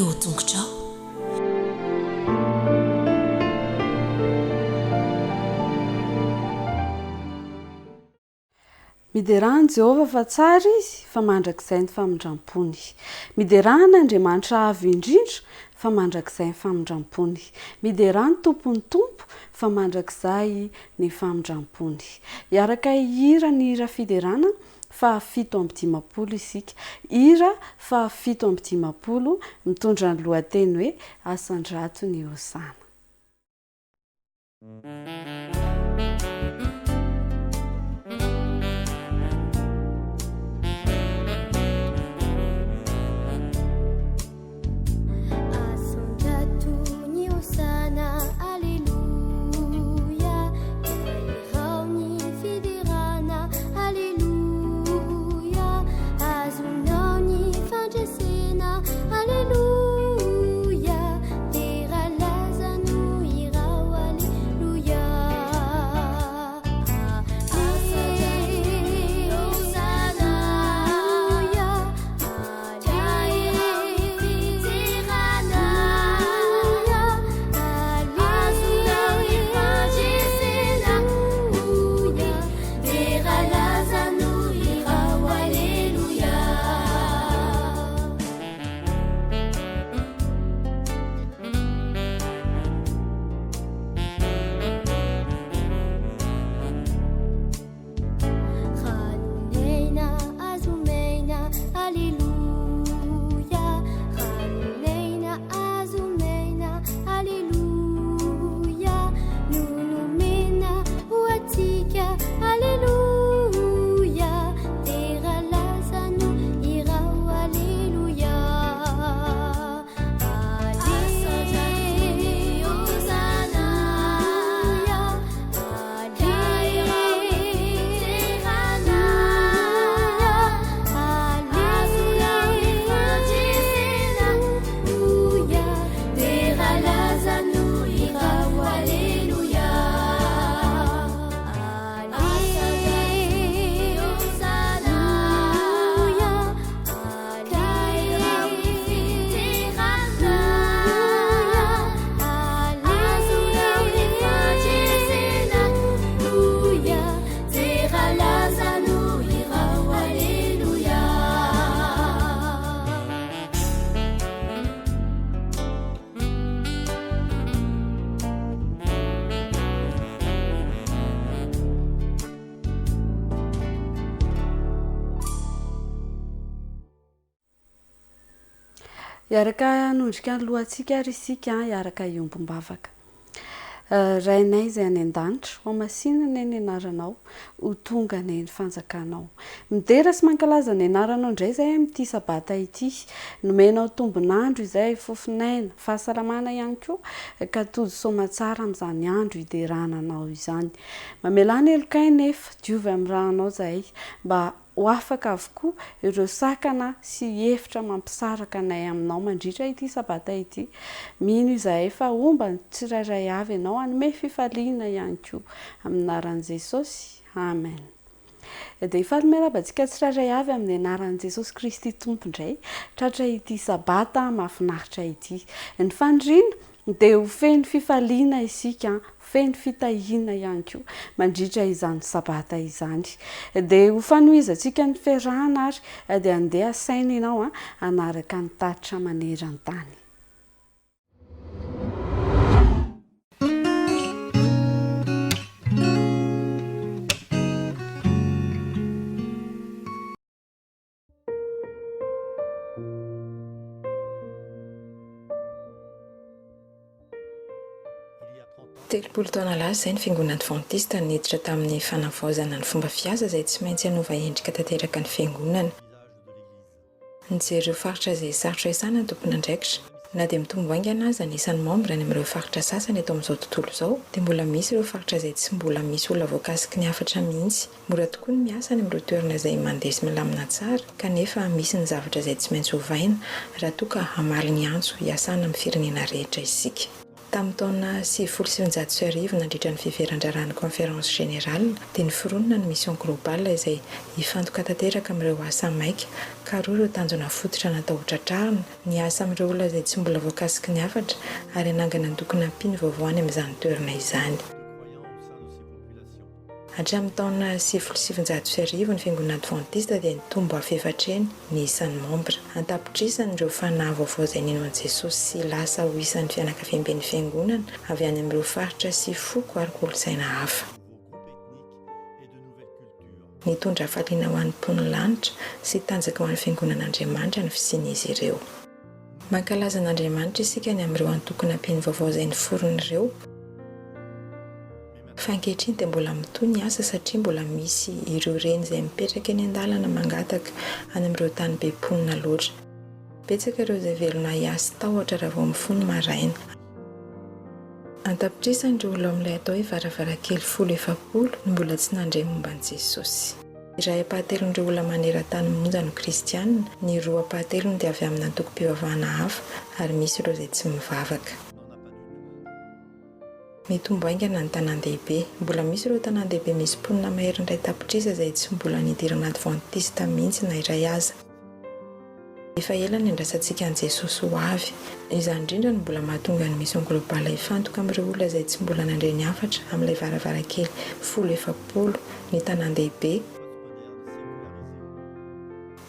eo tongotrao. Miderahany Jehovah fa tsara izy fa mandrakizay ny famindram-pony. Miderahana Andriamanitra avy indrindra fa mandrakizay ny famindram-pony. Miderahany tompony tompo fa mandrakizay ny famindram-pony. Iaraka hira ny hira fiderana fa 7:10 isika. Hira fa 7:10 mitondra ny lohateny hoe Asandrato ny Hosana. Iaraka nondrika ny lohantsika ary isika iaraka iombom-bavaka. Rainay izay any an-danitra, ho masinana ny anaranao, ho tonga ny fanjakanao. Midera sy mankalaza ny anaranao indray izay amin'ity sabata ity. Nomenao tombon'andro izay fofinaina, fahasalamana ihany koa, ka tojo soamantsara amin'izany andro hiderananao izany. Mamelana elokay nefa, diovy amin'ny rahanao izay, mba ho afaka avokoa ireo sakana sy hevitra mampisaraka anay aminao mandritra ity sabata ity. Mino izahay fa omba ny tsirairay avy ianao hanome fifaliana ihany koa amin'ny anaran'i Jesosy. Amen. Dia ifalimelambantsika tsirairay avy amin'ny anaran'i Jesosy Kristy Tompo indray, tratra ity sabata mahafinaritra ity. Ny fandriana dia ho feno fifaliana isika, feno fitahiana ihany koa mandritra izany sabata izany. Dia ho fanohizantsika ny fiarahana ary dia andeha saina ianao hanaraka ny tatitra maneran-tany. Telopolo taona lasa izay ny fiangonana adventiste niditra tamin'ny fanavaozana ny fomba fiasa izay tsy maintsy hanova endrika tanteraka ny fiangonana. Nijery ireo faritra izay sarotra isana ny tompona andraikitra. Na dia mitombo haingana aza ny isan'ny membre any amin'ireo faritra sasany eto amin'izao tontolo izao, dia mbola misy ireo faritra izay tsy mbola misy olona voakasiky ny hafatra mihitsy. Mora tokoa ny miasa any amin'ireo toerana izay mandesy milamina tsara, kanefa misy ny zavatra izay tsy maintsy hovaina raha toa ka hamaly ny antso hiasana amin'ny firenena rehetra isika. Tamin'ny taona 1970 nandritra ny fiveran-drarany conférence générale dia niforonina ny mission globale izay hifantoka tanteraka amin'ireo asa maika ka roa ireo tanjona fototra natao hotratrarina ny asa amin'ireo olona izay tsy mbola voakasiky ny hafatra ary hanangana ny dokona ampiny vaovaony amin'izany toerana izany. Hatramin'ny taona 1970 ny fiangonana adventiste dia nitombo afefatreny ny isan'ny membre antapitrisany ireo fanahy vaovao izay ninoan'i Jesosy sy lasa ho isan'ny fianakaviam-ben'ny fiangonana avy any amin'ireo faritra sy foko ary kolontsaina hafa. Nitondra hafaliana ho an'ny mpon'ny lanitra sy tanjaka ho an'ny fiangonan'Andriamanitra ny fisian'izy ireo. Mankalaza an'Andriamanitra isika ny amin'ireo antokona ampiny vaovao izay niforon'ireo. Fa ankehitriny dia mbola mitohy ny asa satria mbola misy ireo reny izay mipetraka eny an-dalana mangataka any amin'ireo tany be mponina loatra. Betsaka ireo izay velona hiasa tahotra raha vao mifono maraina. Antapitrisany ireo olona amin'ilay atao hoe varavarakely 17 no mbola tsy nandray momban'i Jesosy. Iray apahatelon'ireo olona maneran-tany monja no kristianina, ny roa apahatelony dia avy amin'ny antoko-pivavahana hafa ary misy ireo izay tsy mivavaka. Mitombo aingana ny tanan-dehibe. Mbola misy ireo tanan-dehibe misy mponina mahery indray tapitrisa izay tsy mbola nidirana adventiste mihitsy na iray aza. Efa ela ny andrasantsika an'i Jesosy ho avy. Izany indrindra no mbola mahatonga ny mission globale hifantoka amin'ireo olona izay tsy mbola nandray ny hafatra amin'ilay varavarakely 17 ny tanan-dehibe.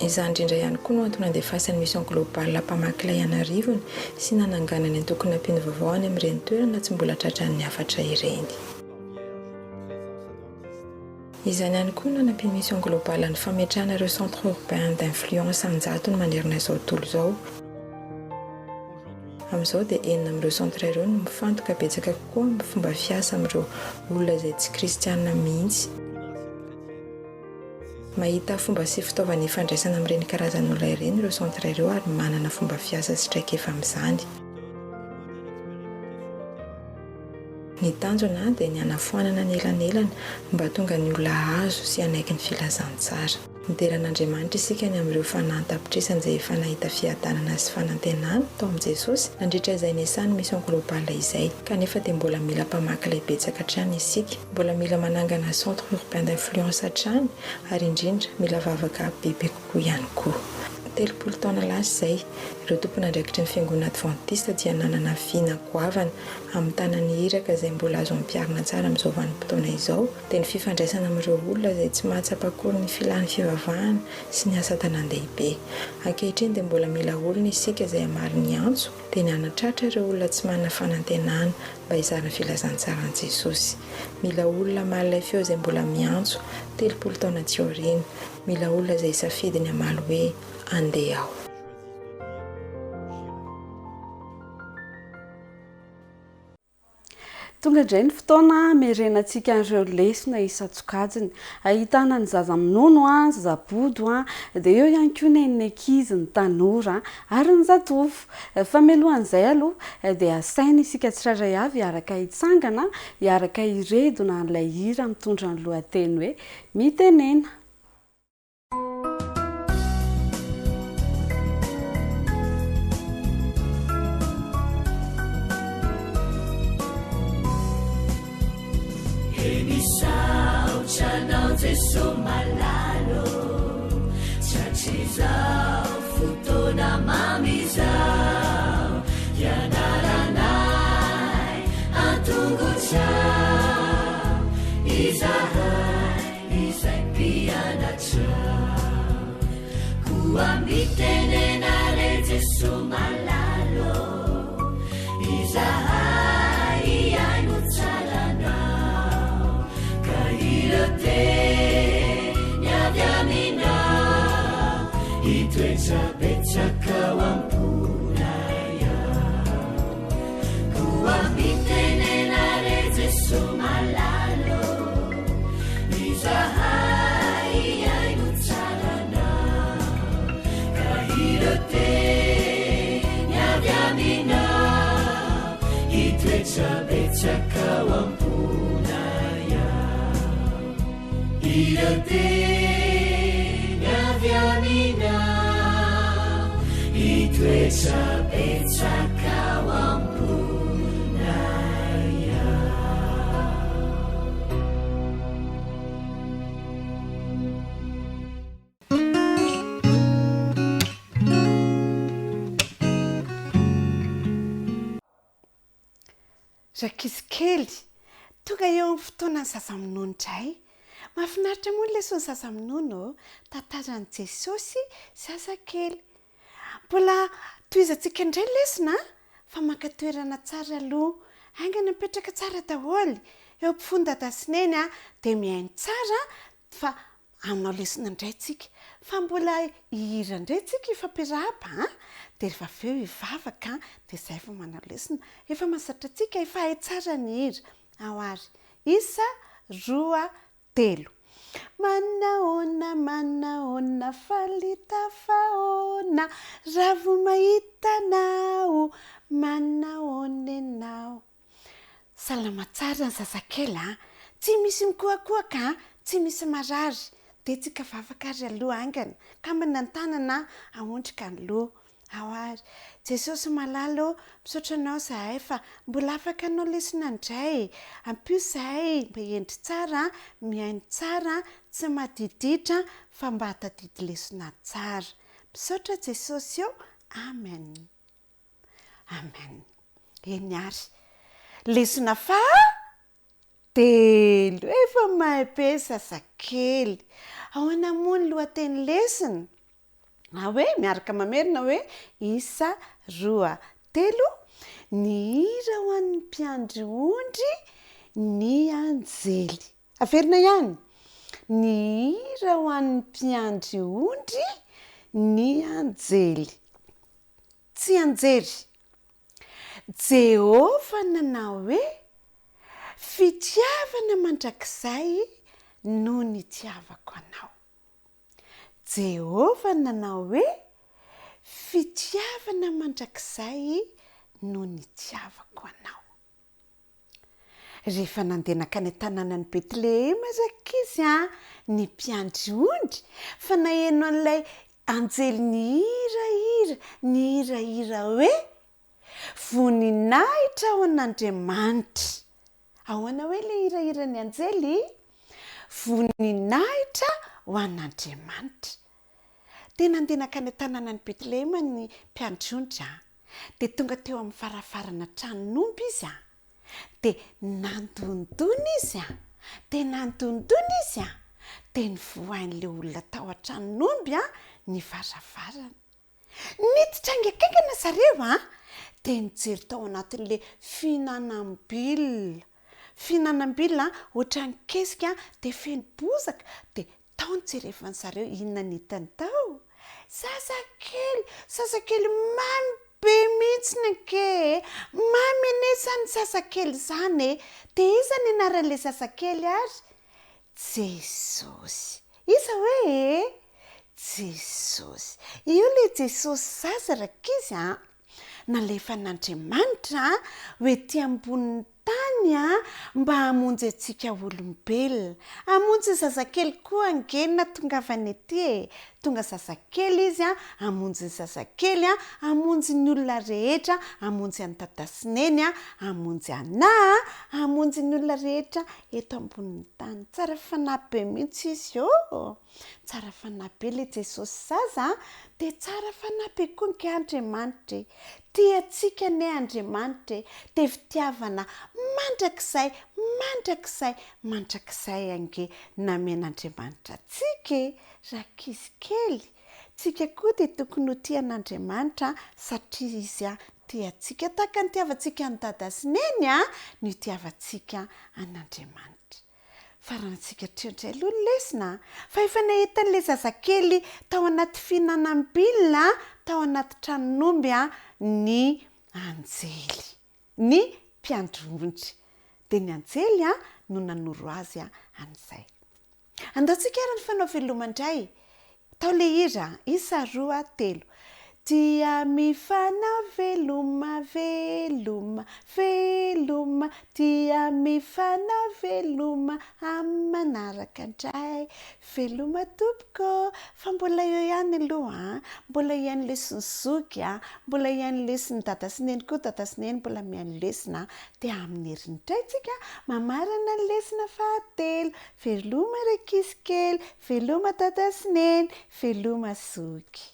Izany indrindra ihany koa no antony andefasan'ny mission globale mpamakilay anarivony sy nanangana ny antokona ampiny vaovao any amin'ireny toerana tsy mbola tratran'ny hafatra ireny. Izany ihany koa no nanampiany mission globale ny fametrahana ireo centre urbain d'influence anjatony manerana izao tontolo izao. Amin'izao dia enina amin'ireo centre ireo no mifantoka betsaka kokoa amin'ny fomba fiasa amin'ireo olona izay tsy kristianina mihitsy. Mahita fomba sy fitaovana ifandraisana amin'ireny karazan'olona ireny ireo centre ireo ary manana fomba fiasa sy traikefa amin'izany. Ny tanjona dia ny hanafoanana ny elanelana mba tonga ny olona azo sy hanaiky ny filazantsara. Nideran'Andriamanitra isika ny amin'ireo fanahy tapitrisany izay efa nahita fiadanana sy fanantenana tao amin'i Jesosy nandritra izay niasany mission globale izay. Kanefa dia mbola mila mpamakilay betsaka hatrany isika, mbola mila manangana centre urbain d'influence hatrany ary indrindra mila vavaka bebe kokoa ihany koa. 30 taona lasa izay, ireo tompon'andraikitry ny fiangonana adventiste dia nanana viana goavana amin'ny tanany iraka izay mbola azo ampiarina tsara amin'izao vanim-potoana izao dia ny fifandraisana amin'ireo olona izay tsy mahatsapakory ny filan'ny fivavahana sy ny asa tanan-dehibe. Ankehitriny dia mbola mila olona isika izay hamary ny antso dia ny hanatratra ireo olona tsy manana fanantenana mba hizarana filazantsara an'i Jesosy. Mila olona mahalay feo izay mbola miantso 30 taona tsy aoriana. Mila olona izay safidiny hamaly hoe andeha aho. Tonga indray ny fotoana merenantsika ireo lesona isan-tsokajiny. Ahitana ny zaza-minono, zaza-bodo, dia eo ihany koa ny ankizy, ny tanora ary ny zatovo. Famelohan'izay aloha dia asaina isika tsirairay avy hiaraka hitsangana, hiaraka hiredona an'ilay hira mitondra ny lohateny hoe mitenena. Chanao Jesu malalo chachizao futona mamizao yanaranai antungu chao izai piana chao kuambitenenare Jesu malalo izai ainutsarana te nyavyamina itwezabetsaka wampunaya kuambitenenare Jesu malalo izahai ainutsarana kahirote nyavyamina itwezabetsaka wampunaya irate nyavyamina itwezabetsaka wampunaya. rakizy kely tonga eo amin'ny fotoanany sasaminonontray mahafinaritra moa lesony sasaminono tantaran'i jesosy sasakely mbola toizantsika indray lesona fa mankatoerana tsara aloha aingana mipetraka tsara daholo eo ampifon'ny dadasineny dia mihaino tsara fa aminao lesona indray tsika fa mbola ihira indray tsika ifampiarahaba dia rehefa aveo hivavaka dia izay vao manao lesona efa mahazatra tsika efa hay tsara ny hira ao ary 1 2 3 manaona falita faona raha vo mahitanao manaona ianao salama tsara ny zazakely tsy misy mikoakoaka tsy misy marary dia tsika vavaka ary aloha aingana ka manana ny tanana ahondrika ny loha ao ary jesosy malalo misaotra anao zahay fa mbola afaka anao lesona indray ampio zahay mba endry tsara mihaino tsara tsy madiditra fa mba hatadidy lesona tsara misaotra jesosy eo amen amen eny ary lesona fa telo efa mahay be zazakely ahoana moa ny lohateny lesona hoe miaraka mamerina hoe 1 2 3 ny hira ho an'ny mpiandry ondry ny anjely averina ihany ny hira ho an'ny mpiandry ondry ny anjely tsy anjery Jehova nanao hoe fitiavana mandrakizay no nitiavako anao Jehova nanao hoe fitiavana mandrakizay no nitiavako anao rehefa nandehanaka any tanàna ny Betlehema rakizy ny mpiandry ondry fa naheno an'ilay anjely ny hirahira hoe voninahitra ao an'Andriamanitra ahoana hoe ilay hirahira ny anjely voninahitra ho an'Andriamanitra dia nandehanaka any tanàna ny Betlehema ny mpiandry ondry dia tonga teo amin'ny farafarana tranon'omby izy dia nandondona izy dia nivoain'ilay olona tao an-tranon'omby ny varavarana niditra haingakaingana zareo dia nijery tao anatin'ilay fihinanam-bilona ohatran'ny kesika dia feno bozaka dia tao nijerevany zareo inona ny hitany tao sasakely mamy be mihitsy nake mamy anesany sasakely zany dia iza ny anaran'ilay sasakely ary Jesosy iza hoe Jesosy io ilay Jesosy zaza rakizy nalefan'Andriamanitra hoe ty ambonin'ny tany mba hamonjy antsika olombelona hamonjy zazakely koa angenina tonga avy any ety tonga zazakely izy hamonjy ny zazakely hamonjy ny olona rehetra hamonjy any dadasineny hamonjy anahy hamonjy ny olona rehetra eto ambonin'ny tany tsara fanahy be mihitsy izy tsara fanahy be ilay Jesosy zaza dia tsara fanahy be koa nke Andriamanitra tia antsika ny Andriamanitra dia fitiavana mandrakizay ange namen'Andriamanitra tsika rakizy kely tsika koa dia tokony ho tian'Andriamanitra satria izy tia antsika tahaka ny tiavantsika ny dadasineny ny tiavantsika an'Andriamanitra farantsika treondray aloha ny lesona fa efa nahitan'ilay zazakely tao anaty fihinanam-bilona tao anaty tranon'omby ny anjely ny mpiandry ondry dia ny anjely no nanoro azy an'izay andaontsika ary ny fanao velomandray tao le hira 1 2 3 tia mifanao veloma tia mifanao veloma amanaraka indray veloma tompoko fa mbola eo ihany aloha mbola ihany lesony zoky mbola ihany lesony dadasineny koa dadasineny mbola mihaino lesona dia amin'ny herindray tsika mamarana ny lesona fahatelo veloma rakizy kely veloma dadasineny veloma zoky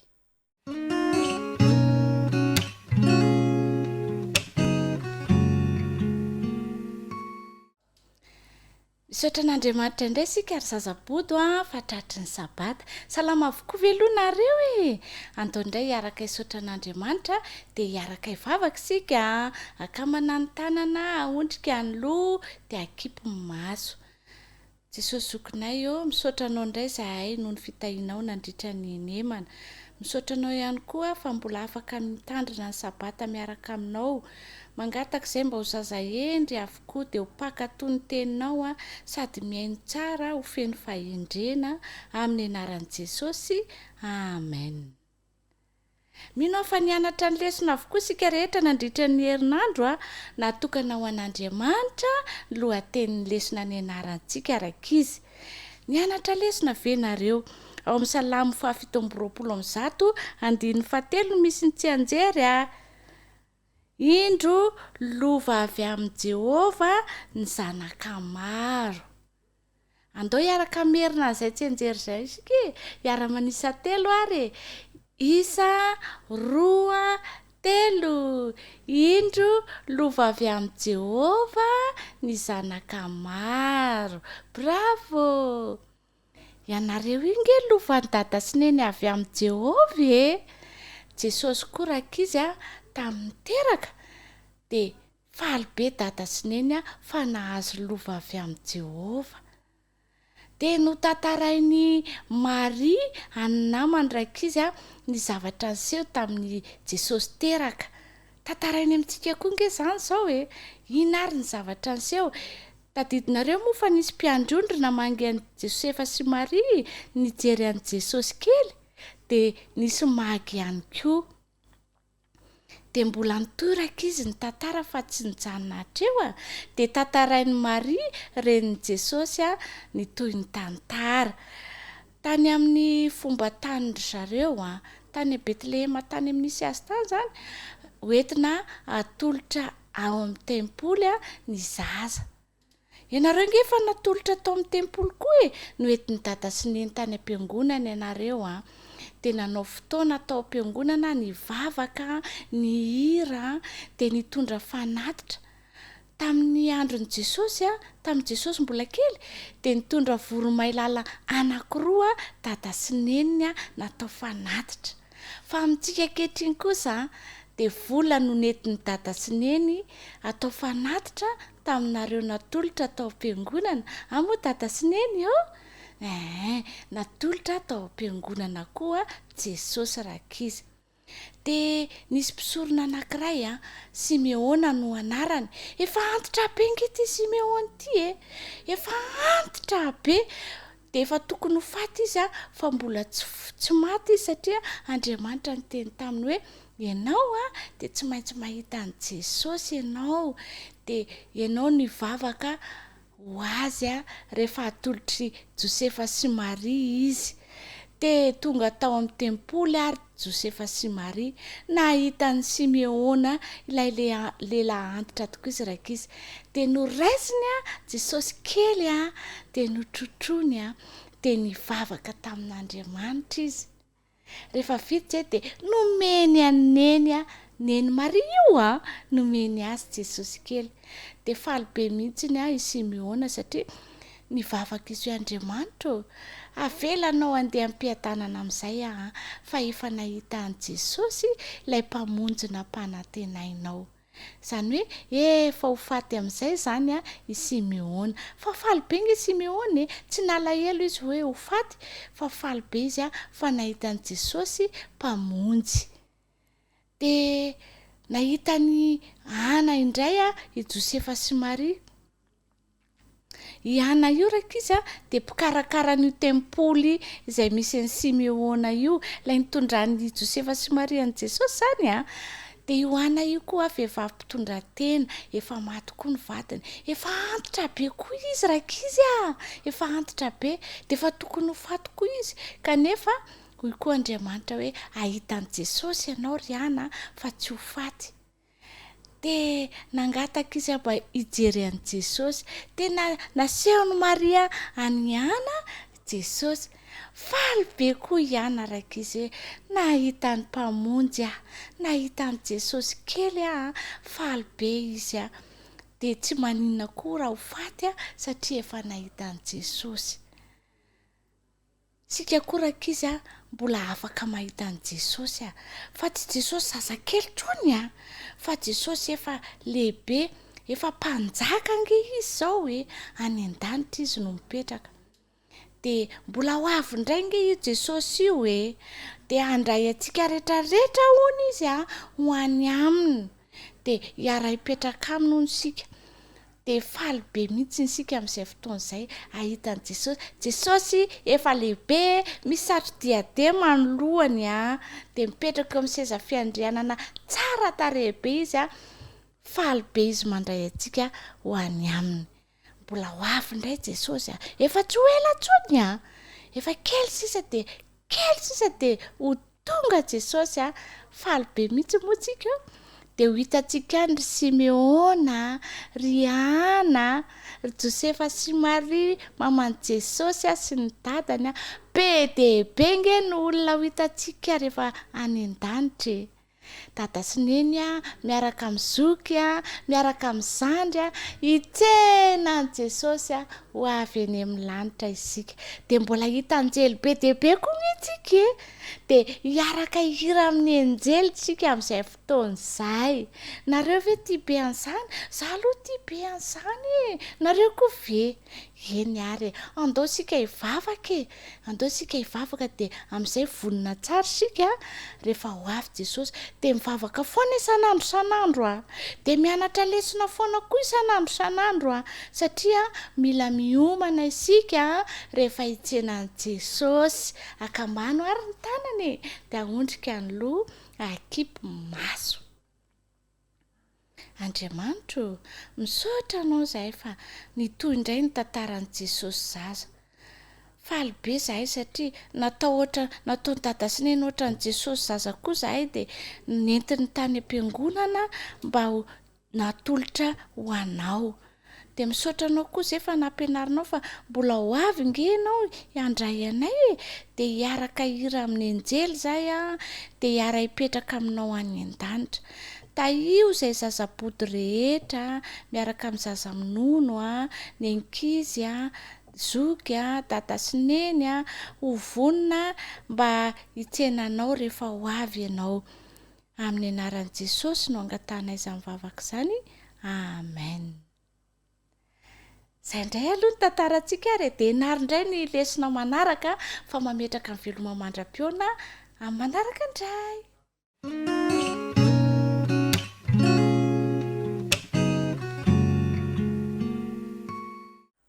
Misaotra an'Andriamanitra indray sika ary zazabodo fa tratry ny sabata. Salama avokoa velonareo e. Andao indray hiaraka hisaotra an'Andriamanitra dia hiaraka hivavaka sika. Akamana ny tanana, aondrika ny loha dia akipy ny maso. Jesosy zokinay eo, misaotra anao indray zahay noho ny fitahinao nandritra ny nemana. Misaotra anao ihany koa fa mbola afaka mitandrina ny sabata miaraka aminao. Mangataka izay mba ho zaza endry avokoa dia ho pakatoy ny teninao sady miaino tsara ho feno fahendrena amin'ny anaran'i Jesosy. Amen. Mino fa nianatra ny lesona avokoa sika rehetra nandritra ny herinandro natokana ho an'Andriamanitra lohatenin'ny lesona ny anarantsika rakizy. Nianatra lesona ve nareo? Ao amin'ny Salamo 7:20 andiny 7 misy ny tsy anjery Indro lova avy amin'ny Jehovah ny zanaka maro. Andao hiaraka merina izay tsy anjery izay sika. Hiara-manisa 3 ary. 1, 2, 3. Indro lova avy amin'ny Jehovah ny zanaka maro. Bravo! Ianareo inge lova ny dada sy neny avy amin'ny Jehovah Jesosy koa rakizy tamin'ny teraka dia faly be dada sy neny fa nahazo lova avy amin'ny Jehovah. Dia notantarainy Maria anamany rakizy ny zavatra niseho tamin'ny Jesosy teraka. Tantarainy amintsika koa nge izany izao ina ary ny zavatra niseho. Tadidinareo moa fa nisy mpiandrondrona mangean'i Josefa sy Maria nijery an'i Jesosy kely dia nisy magy ihany koa. Dia mbola nitoraka izy ny tantara fa tsy nijanona hatreo dia tantarainy Maria renin'i Jesosy ny toy ny tantara. Tany amin'ny fomba tany zareo tany Betlehema tany amin'ny nisy azy tany zany hoentina atolotra ao amin'ny tempoly ny zaza. Ianareo nge fa natolotra tao amin'ny tempoly koa noentin'ny dada sy neny tany am-piangonana ianareo dia nanao fotoana tao am-piangonana ny vavaka, ny hira dia nitondra fanatitra. Tamin'ny andron'i Jesosy tamin'i Jesosy mbola kely dia nitondra voromailala anankiroa dada sy neniny natao fanatitra. Fa amintsika ankehitriny kosa dia vola no nentin'ny dada sy neny atao fanatitra taminareo natolotra tao am-piangonana. Moa dada sy neny natolotra tao am-piangonana koa Jesosy rakizy. Dia nisy mpisorona anankiray Simeona no anarany. Efa antitra be nge ty Simeona ty efa antitra be dia efa tokony ho faty izy fa mbola tsy maty izy satria Andriamanitra niteny taminy hoe ianao dia tsy maintsy mahita an' Jesosy ianao dia ianao nivavaka ho azy rehefa atolotry Josefa sy Maria izy. Dia tonga tao amin'ny tempoly ary Josefa sy Maria nahita ny Simeona ilay lehilahy antitra tokoa izy rakizy dia noraisiny Jesosy kely dia notrotrony dia nivavaka tamin'Andriamanitra izy. Rehefa vita dia nomeny aneny neny Maria io nomeny azy Jesosy kely dia faly be mihitsy i Simeona satria nivavaka izy Andriamanitra. Avelanao andeha am-piadanana amin'izay fa efa nahita an' Jesosy ilay mpamonjina mpanantenainao. Izany hoe efa ho faty amin'izay zany i Simeona. Fa faly be nge Simeona tsy nalahelo izy hoe ho faty fa faly be izy fa nahita an' Jesosy mpamonjy. Dia nahita ny Ana indray i Josefa sy Maria. I Ana io rakizy dia mpikarakara ny tempoly izay misy ny Simeona io ilay nitondran'ny Josefa sy Maria ny Jesosy zany dia io Ana io koa vehivavy mpitondra tena efa maty koa ny vadiny. Efa antitra be koa izy rakizy efa antitra be dia efa tokony ho faty koa izy kanefa hoy koa Andriamanitra hoe ahita an' Jesosy ianao ry Ana fa tsy ho faty. Dia nangataka izy mba hijery an' Jesosy dia nasehony Maria any Ana Jesosy. Faly be koa i Ana rakizy hoe nahita ny mpamonjy nahita an' Jesosy kely faly be izy dia tsy maninona koa raha ho faty satria efa nahitany Jesosy. Sika korakizy mbola afaka mahitany Jesosy fa tsy Jesosy zazakely trony fa Jesosy efa lehibe, efa mpanjaka nge izy zao any an-danitra izy no mipetraka. Dia mbola ho avy indray nge io Jesosy io dia handray antsika rehetrarehetra hono izy ho any aminy, dia hiara hipetraka aminy hono sika. Dia faly be mihitsy isika amin'izay fotoana izay ahitany Jesosy. Jesosy efa lehibe, misy satro-diadema ny lohany dia mipetraka amin'ny seza fiandrianana tsara tarehy be izy faly be izy mandray antsika ho any aminy. Mbola ho avy indray Jesosy efa tsy ho ela intsony efa kely sisa dia ho tonga Jesosy faly be mihitsy moa tsika. Dia ho hitantsika ry Simeona, ry Ana, ry Josefa sy Maria mamany Jesosy sy ny dadany be dia be nge ny olona ho hitantsika rehefa any an-danitra. Dada sy neny miaraka amin'ny zoky miaraka amin'ny zandry hitsena ny Jesosy ho avy eny amin'ny lanitra isika. Dia mbola hita anjely be dia be koa mihitsika dia hiaraka hihira amin'ny anjely tsika amin'izay fotoana izay. Nareo ve tia be an'izany? Zaho aloha tia be an'izany. Nareo koa ve? Eny ary andao sika hivavaka dia amin'izay vonina tsara sika rehefa ho avy Jesosy. Dia mivavaka foana isan'andro dia mianatra lesona foana koa isan'andro satria mila miomana isika rehefa hitsenan'i Jesosy. Akamano ary ny tanany dia ahondrika ny loha, akipy maso. Andriamanitro, misaotra anao zahay fa nitoy indray ny tantaran'i Jesosy zaza. Faly be zahay satria nataony dada sy neny ohatran'i Jesosy zaza koa zahay dia nentiny tany am-piangonana mba ho natolotra ho anao. Dia misaotra anao koa zay fa nampianarinao fa mbola ho avy nge ianao handray anay dia hiaraka hira amin'ny anjely zahay dia hiara hipetraka aminao any an-danitra. Taio izay zazabody rehetra miaraka amin'ny zaza-minono ny ankizy zoky dada sy neny ho vonina mba hitsenanao rehefa ho avy ianao. Amin'ny anaran'i Jesosy no angatana izany vavaka izany. Amen. Izay indray aloha ny tantarantsika dia narindray ny lesona manaraka fa mametraka ny veloma mandram-piona amin'ny manaraka indray.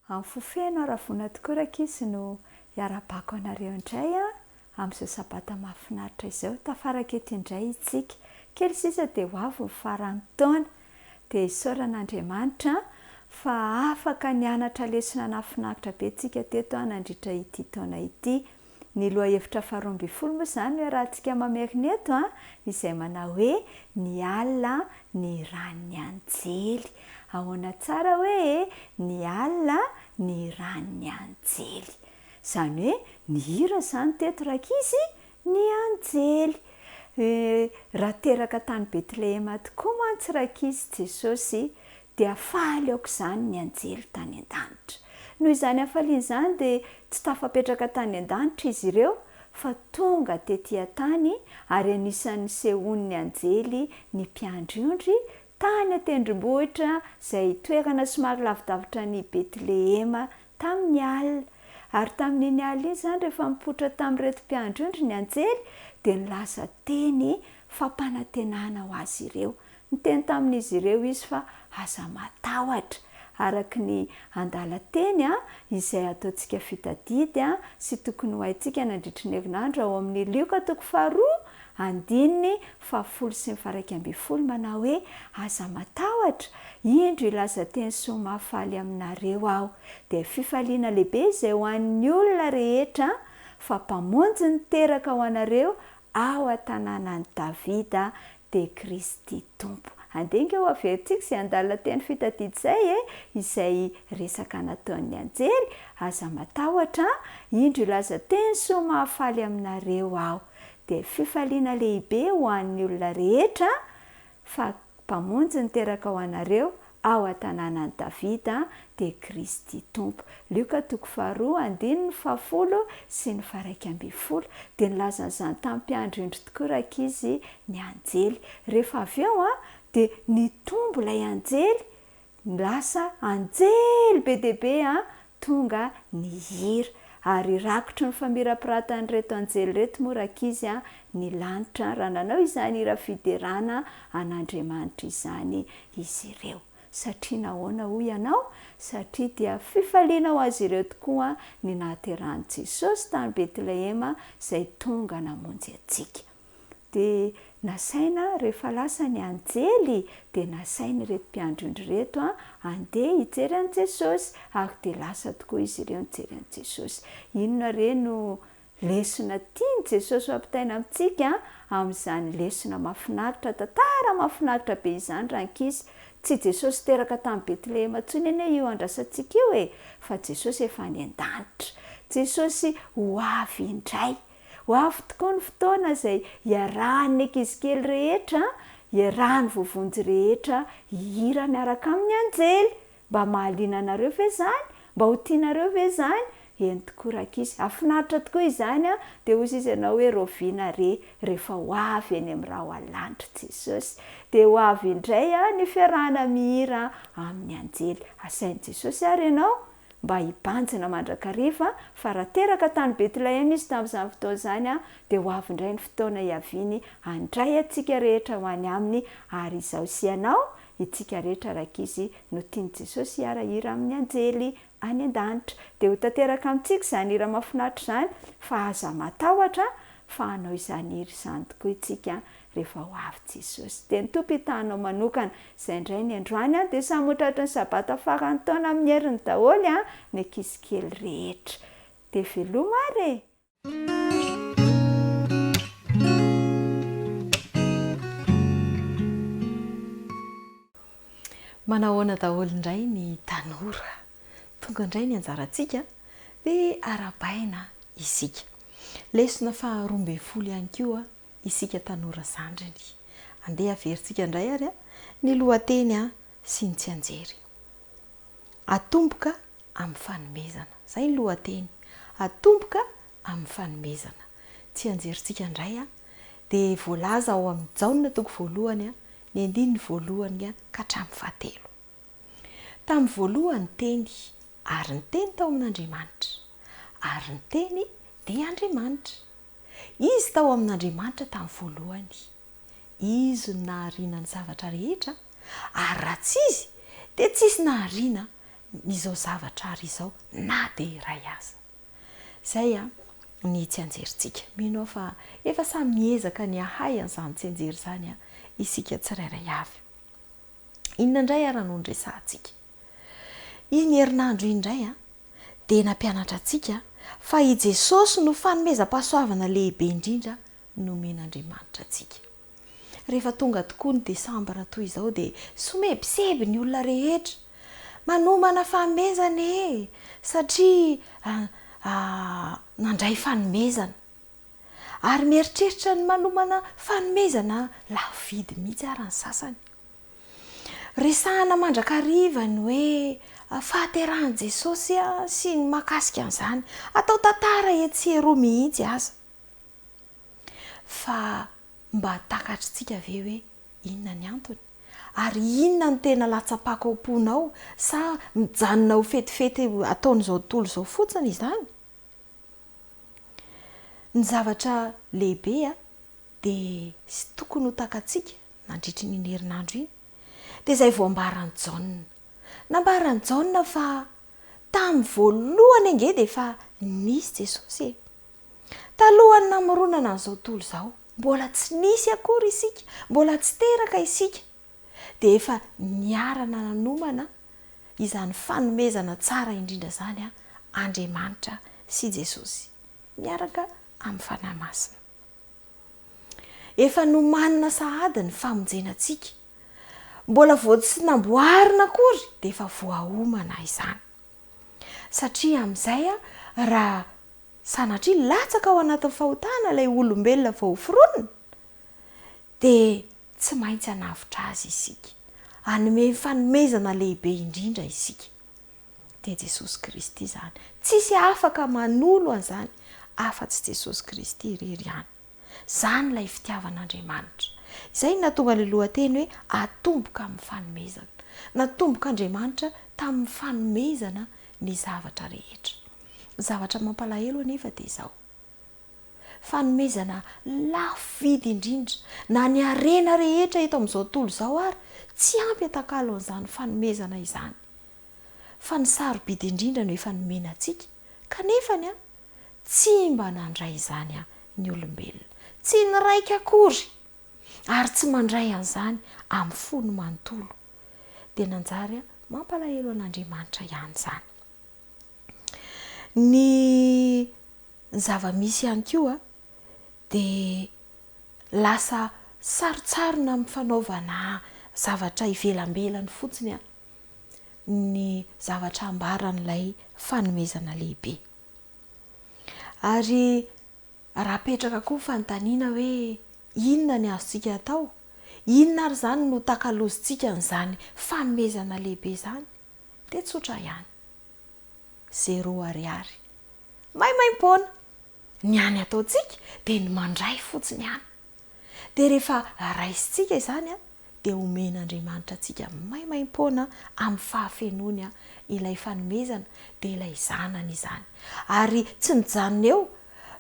Amin'ny fofeno aravona tokoraka izy no hiara-bako anareo indray amin'izao sabata mahafinaritra izao. Tafaraka eto indray itsika kely sisa dia ho avy ny faran'ny taona dia isaoran'Andriamanitra fa afaka nianatra lesona nafinaritra be tsika teto nandritra ity taona ity. Ny loha hevitra faharoa ambin'ny folo moa izany no rahantsika mamerina eto izay manao hoe ny alina ny ran'ny anjely. Ahoana tsara hoe ny alina ny ran'ny anjely. Izany hoe ny hira izany teto rakizy ny anjely. Raha teraka tany Betlehema tokoa mantsy rakizy Jesosy dia faly aoka izany ny anjely tany an-danitra. Noho izany hafaliana izany dia tsy tafapetraka tany an-danitra izy ireo fa tonga tetỳ tany ary anisan'ny sehoan'ny anjely ny mpiandriondry tany an-tendrombohitra izay toerana somary lavidavitra ny Betlehema tamin'ny alina. Ary tamin'iny alina iny izany rehefa mipoitra tamin'ireto mpiandriondry ny anjely dia nilaza teny fampanantenana ho azy ireo. Niteny tamin'izy ireo izy fa aza matahotra araka ny andalan-teny izay ataontsika fitadidy sy tokony ho haintsika nandritry ny herinandro ao amin'ny Lioka 2:1-7 manao hoe aza matahotra, indro ilaza teny soa mahafaly aminareo aho. Dia fifaliana lehibe izay ho an'ny olona rehetra fa mpamonjy niteraka ho anareo ao an-tanànan'i Davida dia Kristy Tompo. Andenga ho averintsika izay andalina teny fitadidy izay resaka nataon'ny anjely, aza matahotra, indro ilaza teny soa mahafaly aminareo aho. Dia fifaliana lehibe ho an'ny olona rehetra fa mpamonjy niteraka ho anareo ao an-tanànany Davida dia Kristy tompo. Lioka toko 2:10 sy ny 1:10 dia nilazan'izany tamin'ny mpiandro indro tokoa rakizy ny anjely. Rehefa avy eo dia nitombo ilay anjely, lasa anjely be deaibe tonga ny hira ary rakotry ny famirapiratanyreto anjely reto moa rakizy ny lanitra raha nanao izany hira fiderana an'Andriamanitra izany izy ireo. Satria nahoana hoy ianao? Satria dia fifaliana ho azy ireo tokoa ny nahaterahan'i Jesosy tany Betlehema izay tonga namonjy antsika. Dia nasaina rehefa lasa ny anjely dia nasaina ireto mpiandro reto andeha hijery an'i Jesosy ary dia lasa tokoa izy ireo nijery an'i Jesosy. Inona re no lesona tiany Jesosy ampitaina amintsika amin'izany lesona mahafinaritra, tantara mahafinaritra be izany rankizy. Tsy Jesosy teraka tamin'ny Betlehema intsony anie io andrasantsika io fa Jesosy efa any an-danitra. Jesosy ho avy indray. Ho avy tokoa ny fotoana izay iarahan'ny ankizy kely rehetra, iarahan'ny vovonjy rehetra hihira miaraka amin'ny anjely. Mba mahaliana anareo ve izany? Mba ho tianareo ve izany? Eny tokoa rakizy, afinaritra tokoa izany dia hoy izy ianao hoe roviana rehefa ho avy eny amin'ny raha ho alanitra Jesosy. Dia ho avy indray ny fiarahana mihira amin'ny anjely. Asain'i Jesosy ary ianao mba hibanjina mandrakariva fa raha teraka tany Betlehema izy tamin'izany fotoana izany dia ho avy indray ny fotoana hiaviany handray antsika rehetra ho any aminy ary izao sy ianao itsika rehetra rakizy no tiany Jesosy hiarahira amin'ny anjely any an-danitra. Dia ho tanteraka amintsika izany hira mahafinaritra izany fa aza matahotra fa hanao izany hira izany tokoa itsika rehefa ho avy Jesosy. Dia ny tompo hitanao manokana izay indray ny androany dia samy hotratra ny sabata farany taona amin'ny heriny daholo ny ankizy kely rehetra. Dia veloma ary e! Manahoana daholo indray ny tanora. Tonga indray ny anjarantsika dia arabaina isika. Lesona faharoa ambin'ny folo ihany koa isika tanora zandriny. Andeha averintsika indray ary ny lohateny sy ny tsy anjery. Atomboka amin'ny fanomezana. Izay ny lohateny. Atomboka amin'ny fanomezana. Tsy anjerintsika indray dia voalaza ao amin'ny Jaona toko voalohany ny 9 ka hatramin'ny 7. Tamin'ny voalohany teny ary ny teny tao amin'Andriamanitra. Ary ny teny dia Andriamanitra. Izy tao amin'Andriamanitra tamin'ny voalohany. Izy no nahariana ny zavatra rehetra ary raha tsy izy dia tsisy nahariana izao zavatra ary izao na dia iray aza. Izay ny tsy anjerintsika. Mino fa efa samy miezaka ny ahay an'izany tsy anjery izany isika tsirairay avy. Inona indray ary no ndresantsika? Iny herinandro indray dia nampianatra antsika fa i Jesosy no fanomezam-pahasoavana lehibe indrindra nomen'Andriamanitra antsika. Rehefa tonga tokoa ny Desambra toy izao dia somebiseby ny olona rehetra. Manomana fanomezana satria nandray fanomezana. Ary mieritreritra ny manomana fanomezana lafo vidy mihitsy ary ny sasany. Resahana mandrakariva ny hoe fahaterahan'i Jesosy sy ny mahakasika an'izany. Atao tantara etsy eroa mihitsy aza. Fa mba takatritsika ve hoe inona ny antony? Ary inona ny tena latsapako am-ponao sa mijanona ho fetifety ataon'izao tontolo izao fotsiny izany? Ny zavatra lehibe dia sy tokony ho takatsika nandritry ny herinandro iny dia izay voambaran'i Jaona. Nambaran'i Jaona fa tamin'ny voalohany ange dia efa nisy Jesosy. Talohany namoronana an'izao tontolo izao mbola tsy nisy akory isika, mbola tsy teraka isika. Dia efa niarana nanomana izany fanomezana tsara indrindra izany Andriamanitra sy Jesosy miaraka amin'ny fanahy masina. Efa nomanina sahady ny famonjenantsika. Mbola vao tsy namboarina akory dia efa voahomana izany. Satria amin'izay raha sanatria latsaka ao anatin'ny fahotana ilay olombelona vao hoforonina dia tsy maintsy hanavotra azy isika. anome fanomezana lehibe indrindra isika dia Jesosy Kristy zany. Tsisy afaka manolo an'izany afa-tsy Jesosy Kristy irery ihany. Zany ilay fitiavan'Andriamanitra. Izay natonga ilay lohateny hoe atomboka amin'ny fanomezana. Natomboka Andriamanitra tamin'ny fanomezana ny zavatra rehetra. Zavatra mampalahelo anefa dia izao. Fanomezana lafo vidy indrindra na ny arena rehetra eto amin'izao tontolo izao ary tsy ampy atakalo an'izany fanomezana izany. Fa ny sarobidy indrindra no efa nomena antsika kanefany tsy mba nandray izany ny olombelona, tsy niraika akory ary tsy mandray an'izany amin'ny fony manontolo dia nanjary mampalahelo an'Andriamanitra ihany izany. Ny zava-misy ihany koa dia lasa sarotsarona amin'ny fanaovana zavatra ivelambelany fotsiny ny zavatra ambaran'ilay fanomezana lehibe. Ary raha petraka koa fanontaniana hoe inona ny azontsika atao, inona ary zany no takalozontsika n'izany fanomezana lehibe izany, dia tsotra ihany. 0 ariary. Maimaim-poana ny any ataontsika dia ny mandray fotsiny ihany. Dia rehefa raisintsika izany dia omen'Andriamanitra antsika maimaim-poana amin'ny fahafenony ilay fanomezana dia ilay zanany izany. Ary tsy mijanona eo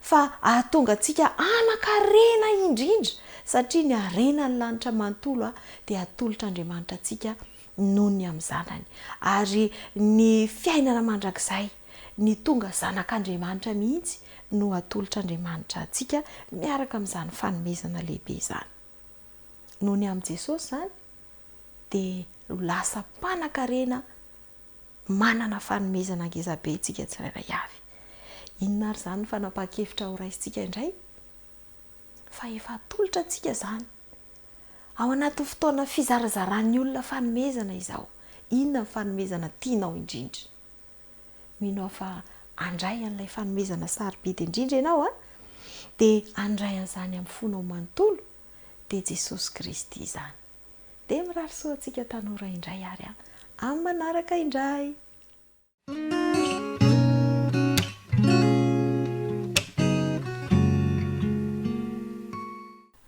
fa ahatonga antsika anan-karena indrindra satria ny arena ny lanitra manontolo dia atolotr'Andriamanitra antsika noho ny amin'ny zanany. Ary ny fiainana mandrakizay ny tonga zanak'Andriamanitra mihitsy no atolotr'Andriamanitra antsika miaraka amin'izany fanomezana lehibe izany. Noho ny amin'ny Jesosy zany dia lasa mpanan-karena manana fanomezana ngezabe itsika tsirairay avy. Inona ary zany fanapa-kevitra ho raisintsika indray? Fa efa atolotra antsika izany. Ao anaty fotoana fizarazaran'ny olona fanomezana izao. Inona ny fanomezana tianao indrindra? Mino fa andray an'ilay fanomezana sarobidy indrindra ianao dia andray an'izany amin'ny fonao manontolo dia Jesosy Kristy izany. Dia mirary soa antsika tanora indray ary amin'ny manaraka indray.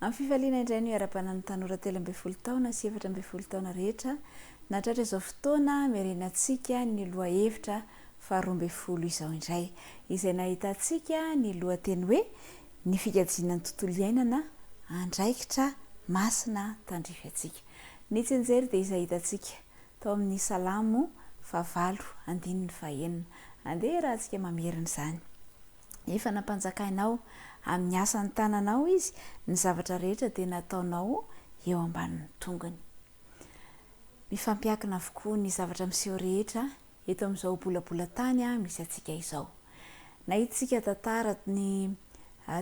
Amin'ny fifaliana indray no iara-panan'ny tanora 13 taona sy 14 taona rehetra natratra izao fotoana miarenantsika ny lohahevitra 12 izao indray, izay nahitantsika ny lohateny hoe ny fikajian'ny tontolo iainana andraikitra masina tandrify antsika. Ny tsenjery dia izay hitantsika tao amin'ny Salamo 9:1. Andeha raha antsika mamerina izany. Efa nampanjakainao amin'ny asany tananao izy, ny zavatra rehetra dia nataonao eo ambanin'ny tongony. Mifampiakina avokoa ny zavatra miseho rehetra eto amin'izao bolabola tany misy antsika izao. Nahitantsika tantara ny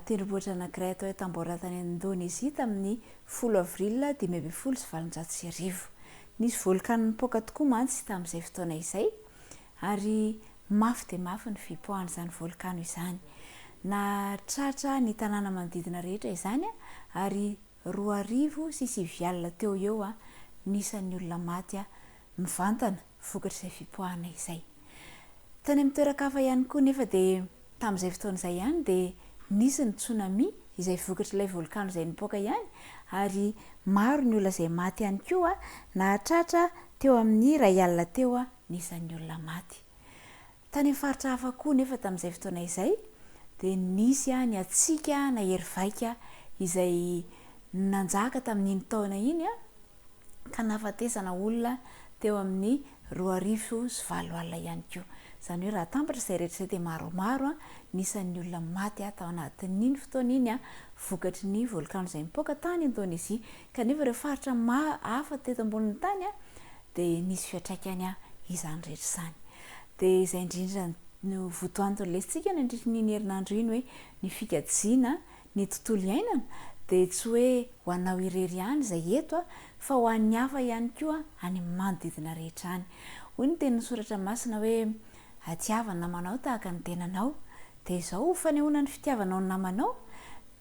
tendrombohitra anankiray atao hoe Tambora tany Indonezia tamin'ny 10 avril 2019. Nisy volkano nipoaka tokoa mantsy tamin'izay fotoana izay ary mafy dia mafy ny fipoahan'izany volkano izany. Na tratra ny tanàna manodidina rehetra izany ary 2,7 alina teo eo nisan'ny olona maty mivantana vokatr'izay fipoahana izay. Tany amin'ny toeran-kafa ihany koa nefa dia tamin'izay fotoana izay ihany dia nisy ny tsunami izay vokatr'ilay volkano izay nipoaka ihany ary maro ny olona izay maty ihany koa na tratra teo amin'ny 2 alina teo nisan'ny olona maty. Tany amin'ny faritra hafa koa nefa tamin'izay fotoana izay dia nisy ny atsika na hery vaika izay nanjaka tamin'iny taona iny ka nahafatesana olona teo amin'ny 2,7 alina ihany koa. Izany hoe raha tambatra izay rehetra izay dia maromaro nisan'ny olona maty tao anatin'iny fotoana iny vokatry ny volkano izay mipoaka tany Indonezia. Kanefa ireo faritra hafa teto ambonin'ny tany dia nisy fiantraikany izany rehetra izany. Dia izay indrindra no votoantony lesintsika ny andritran'iny herinandro iny hoe ny fikajiana ny tontolo iainana dia tsy hoe ho anao irery ihany izay eto fa ho an'ny hafa ihany koa any manodidina rehetra any. Hoy ny teny soratra masina hoe hatiavana namanao tahaka ny tenanao. Dia izao fanehoana ny fitiavanao ny namanao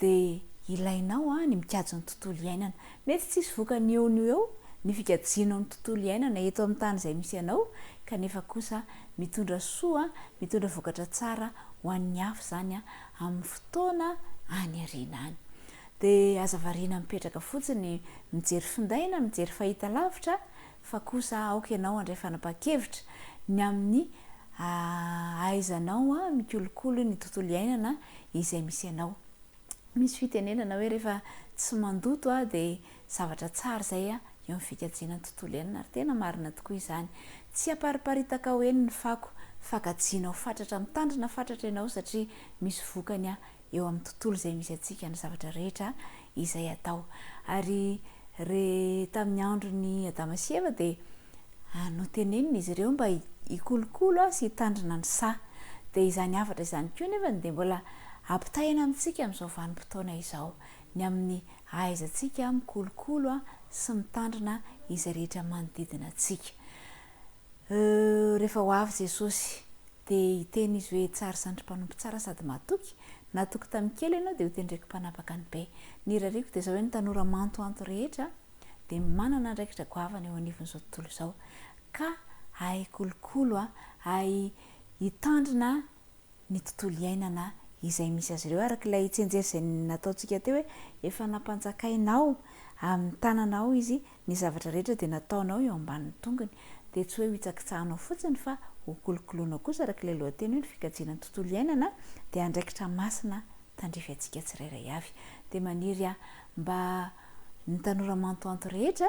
dia ilainao ny mikajy ny tontolo iainana. Mety tsisy vokany eo ny eo ny fikajianao amin'ny tontolo iainana eto amin'ny tany izay misy ianao kanefa kosa mitondra soa mitondra vokatra tsara ho an'ny afo zany amin'ny fotoana any ariana any. Dia azavariana mipetraka fotsiny mijery findaina mijery fahita lavitra fa kosa aoka ianao andray fanapa-kevitra ny amin'ny aizanao mikolokolo ny tontolo iainana izay misy ianao. Misy fitenenana hoe rehefa tsy mandoto dia zavatra tsara zay eo amin'ny fikajiana ny tontolo iainana ary tena marina tokoa izany. Tsy apariparitaka hoe ny fako fakajianao fatratra mitandrina fatratra ianao satria misy vokany eo amin'ny tontolo izay misy atsika ny zavatra rehetra izay atao. Ary tamin'ny andro ny Adama sy Eva dia notenenina izy ireo mba hikolokolo sy hitandrina ny sa. Dia izany afatra izany koa nefa dia mbola ampitaina amintsika amin'izao vanim-potoana izao ny amin'ny ahaizantsika mikolokolo sy mitandrina izay rehetra manodidina atsika. Rehefa ho avy Jesosy dia hiteny izy hoe tsara sandry mpanompo tsara sady mahatoky, nahatoky tamin'ny kely ianao dia ho tendreky mpanapaka ny be. Ny rariko dia izao hoe ny tanora mantoanto rehetra dia manana andraikitra goavana eo anivon'izao tontolo izao ka hay kolokolo hay hitandrina ny tontolo iainana izay misy azy ireo arak'ilay tsenjery izay nataontsika teo hoe efa nampanjakainao amin'ny tananao izy ny zavatra rehetra dia nataonao eo ambanin'ny tongony dia tsy hoe hitsakitsahanao fotsiny fa ho kolokoloanao kosa arak'ilay lohateny hoe ny fikajiana ny tontolo iainana dia andraikitra masina tandrify antsika tsirairay avy. Dia maniry mba ny tanora mantoanto rehetra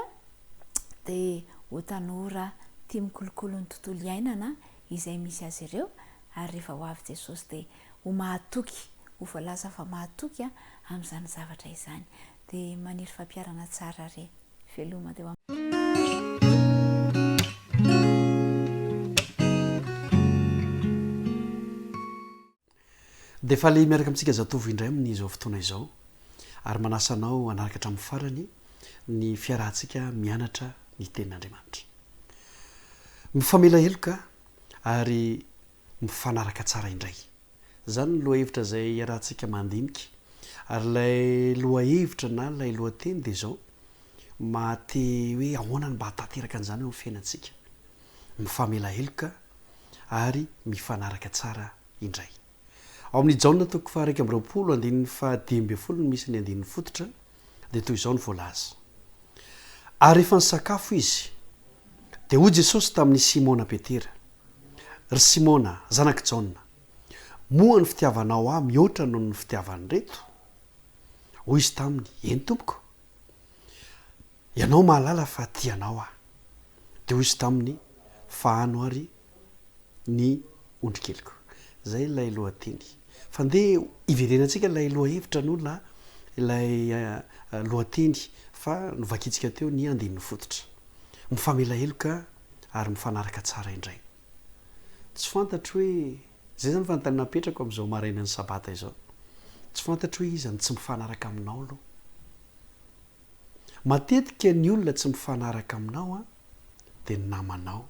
dia ho tanora tia mikolokolo ny tontolo iainana izay misy azy ireo ary rehefa ho avy Jesosy dia ho mahatoky ho voalaza fa mahatoky amin'izany zavatra izany. Dia maniry fampiarana tsara re veloma dia dia fa le miaraka amintsika zatovo indray amin'izao fotoana izao ary manasanao anaraka hatramin'ny farany ny fiarahantsika mianatra ny tenin'Andriamanitra. Mifamela heloka ary mifanaraka tsara indray. Zany ny lohahevitra izay iarahantsika mandinika ary ilay lohahevitra na ilay lohateny dia izao mahate hoe ahoana ny mba hatateraka an'izany eo amin'ny fiainantsika. Mifamela heloka ary mifanaraka tsara indray. Ao amin'ny Jaona toko fa 1:20 andininy fa 10:20 no misy ny andininy fototra dia toy izao ny voalaza. Ary rehefa nisakafo izy dia hoy Jesosy tamin'ny Simona Petera: ry Simona zanaky Jaona, moa ny fitiavanao ahy mihoatra noho ny fitiavany reto? Hoy izy taminy: eny tompoko, ianao mahalala fa tianao ahy. Dia hoy izy taminy: fahano ary ny ondrikeliko. Zay ilay lohateny. Fa ndeha iverenantsika ilay lohahevitra n'olona ilay lohateny fa novakitsika teo ny andininy fototra. Mifamela heloka ary mifanaraka tsara indray. Tsy fantatro hoe zay zany fanontaniana napetrako amin'izao marainan'ny sabata izao. Tsy fantatro hoe iza ny tsy mifanaraka aminao aloha. Matetika ny olona tsy mifanaraka aminao dia ny namanao,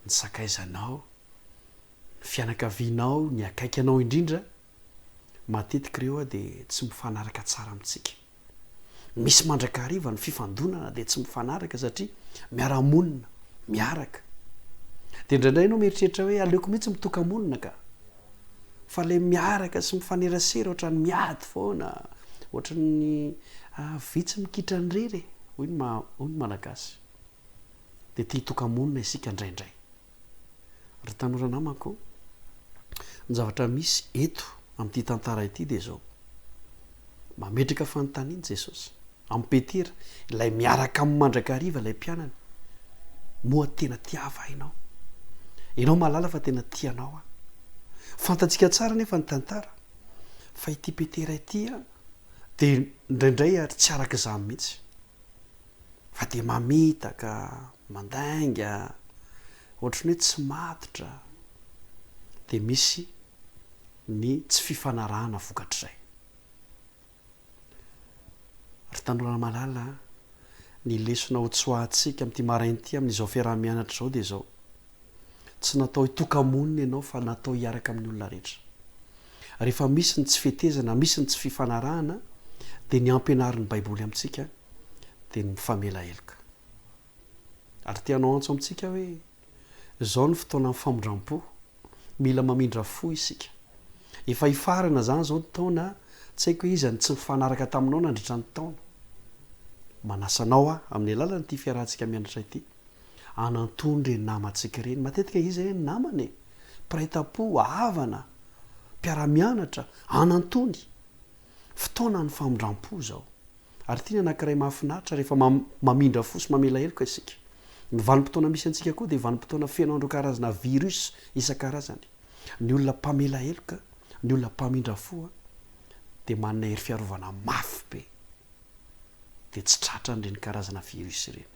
ny sakaizanao, ny fianakavianao, ny akaikanao indrindra, matetika ireo dia tsy mifanaraka tsara amintsika. Misy mandrakariva ny fifandonana dia tsy mifanaraka satria miara-monina, miaraka. Dia indraindray ianao mieritreritra hoe aleoko mihitsy mitoka-monina ka. Fa ilay miaraka sy mifanerasera ohatran'ny miady foana, ohatran'ny vitsy mikitra ny rery, hoy ny malagasy. Dia tia toka-monina isika indraindray. Ry tanora namako, ny zavatra misy eto amin'ity tantara ity dia izao. Mametraka fanontaniana Jesosy amin'ny Petera, ilay miaraka amin'ny mandrakariva ilay mpianany: moa tena tiava ianao? Ianao mahalala fa tena tianao aho. Fantatsika tsara nefa ny tantara fa ity Petera ity dia indraindray ary tsy araka izany mihitsy, fa dia mamitaka, mandainga, ohatrany hoe tsy matotra. Dia misy ny tsy fifanarahana vokatrizay. Ry tanora malala, ny lesona ho tsoahantsika amin'ity marain'ity amin'izao fiarah-mianatra izao dia izao: tsy natao hitoka-monina ianao fa natao hiaraka amin'ny olona rehetra. Rehefa misy ny tsy fetezana, misy ny tsy fifanarahana, dia ny ampianarin'ny Baiboly amintsika dia ny mifamela heloka. ary tianao antso amintsika hoe zao ny fotoana ny famondram-po mila mamindra fo isika efa hifarana zany zao ny taona tsy haiko hoe izany tsy mifanaraka taminao nandritra ny taona manasanao amin'ny alalan'ity fiarahantsika mianatra ity anantony reny namantsika reny matetika izy reny namany piraita-po avana mpiara-mianatra anantony fotoana ny famondram-po zao ary tiany anankiray mahafinaritra rehefa mamindra fo sy mamela heloka isika ny vanim-potoana misy antsika koa dia vanim-potoana feno andro karazana virus isan-karazany ny olona mpamela heloka ny olona mpamindra foa dia manana hery fiarovana mafy be dia tsy tratra n'ireny karazana virus ireny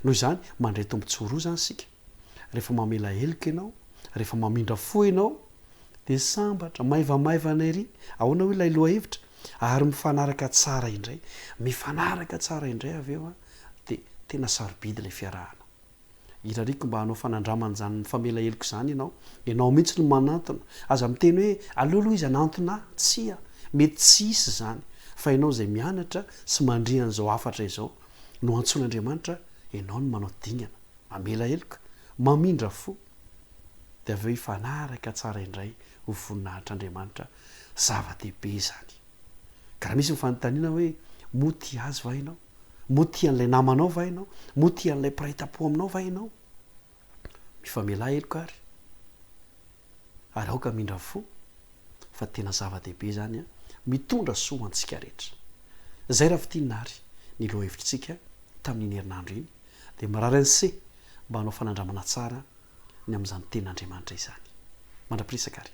noho izany mandray tombontsoa zany sika rehefa mamela heloka ianao rehefa mamindra fo ianao dia sambatra maivamaivana ery ahoana hoe ilay loha hevitra ary mifanaraka tsara indray mifanaraka tsara indray avy eo dia tena sarobidy ilay fiarahana irariko mba hanao fanandramana zany ny famela heloka zany ianao mihitsy no manantona aza miteny hoe aleoloha izy anantona tsia mety tsy isy zany fa ianao zay mianatra sy mandrian'izao afatra izao no antsoin'Andriamanitra ianao no manao dingana mamela heloka mamindra fo dia avy eo hifanaraka tsara indray ho voninahitr'Andriamanitra zava-dehibe zany ka raha misy mifanontaniana hoe moty azy va ianao moty an'ilay namanao va ianao moty an'ilay piraita-po aminao va ianao mifamela heloka ary aoka mindra fo fa tena zava-dehibe zany mitondra soa antsika rehetra zay raha fitinary ny loha hevitritsika tamin'iny herinandro iny dia marary an'se mba hanao fanandramana tsara ny amin'izany ten'Andriamanitra izany mandra-pirisaka ary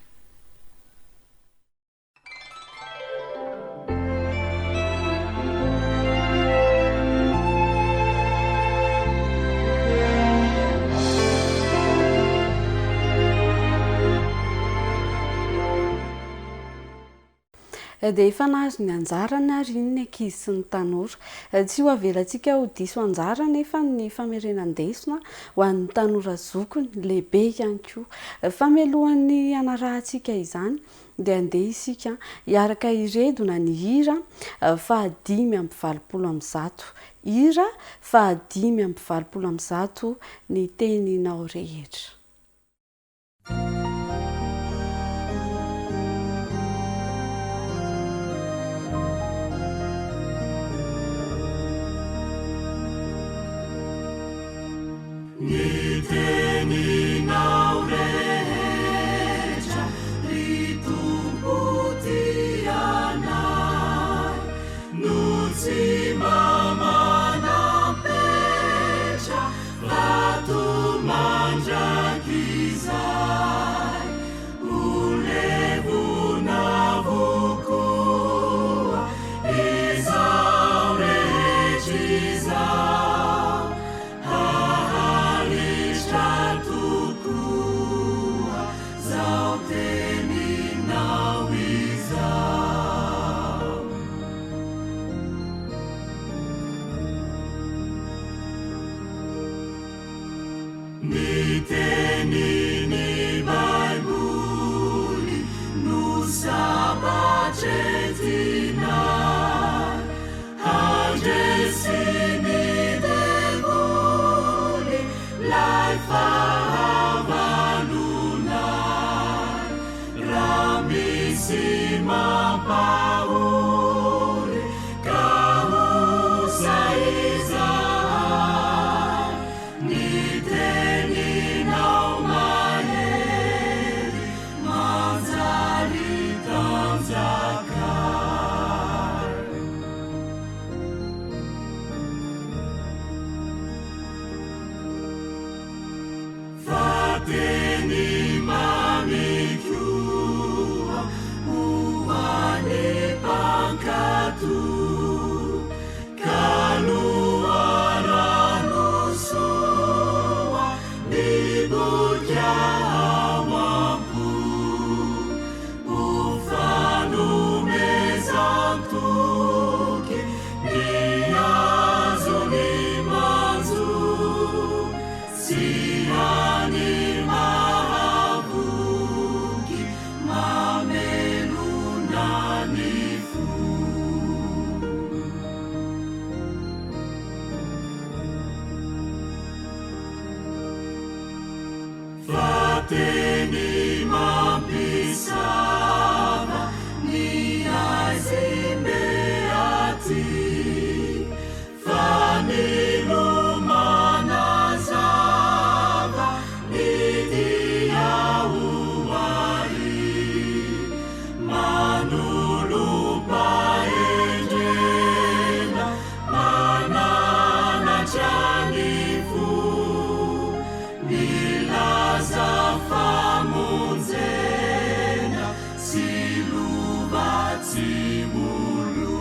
dia efa nahazo ny anjarany ary iny ny ankizy sy ny tanora tsy ho avelantsika ho diso anjara nefa ny famerenan-desona ho an'ny tanora zokony lehibe ihany koa famelohan'ny anarahantsika izany dia andeha isika hiaraka iredona ny hira fahadimy amby valopolo amby zato hira fahadimy amby valopolo amby zato ny teninao rehetra Ni teninao rehetra ritumputi anai nuzi mamanapetra vatu manjakizai ulevuna vukua izau rehecizai Tenini Baibuli nu sabacetinai Hagesini devuli lai favalunai Ramisima pauri Kahusa izai Ni teninao maheri manjari tanjakar Fateni mamikua uani pankatu kaluaranusua dibuja awampu ufanu mezantuki niazuni manzu siani mahavuki mamelunanifu teny mampisava ny aizymbe aty fa ny lomanazava ny diahoary manolopaendrena mananatrany fo milaza famonjena sy lovatsy molo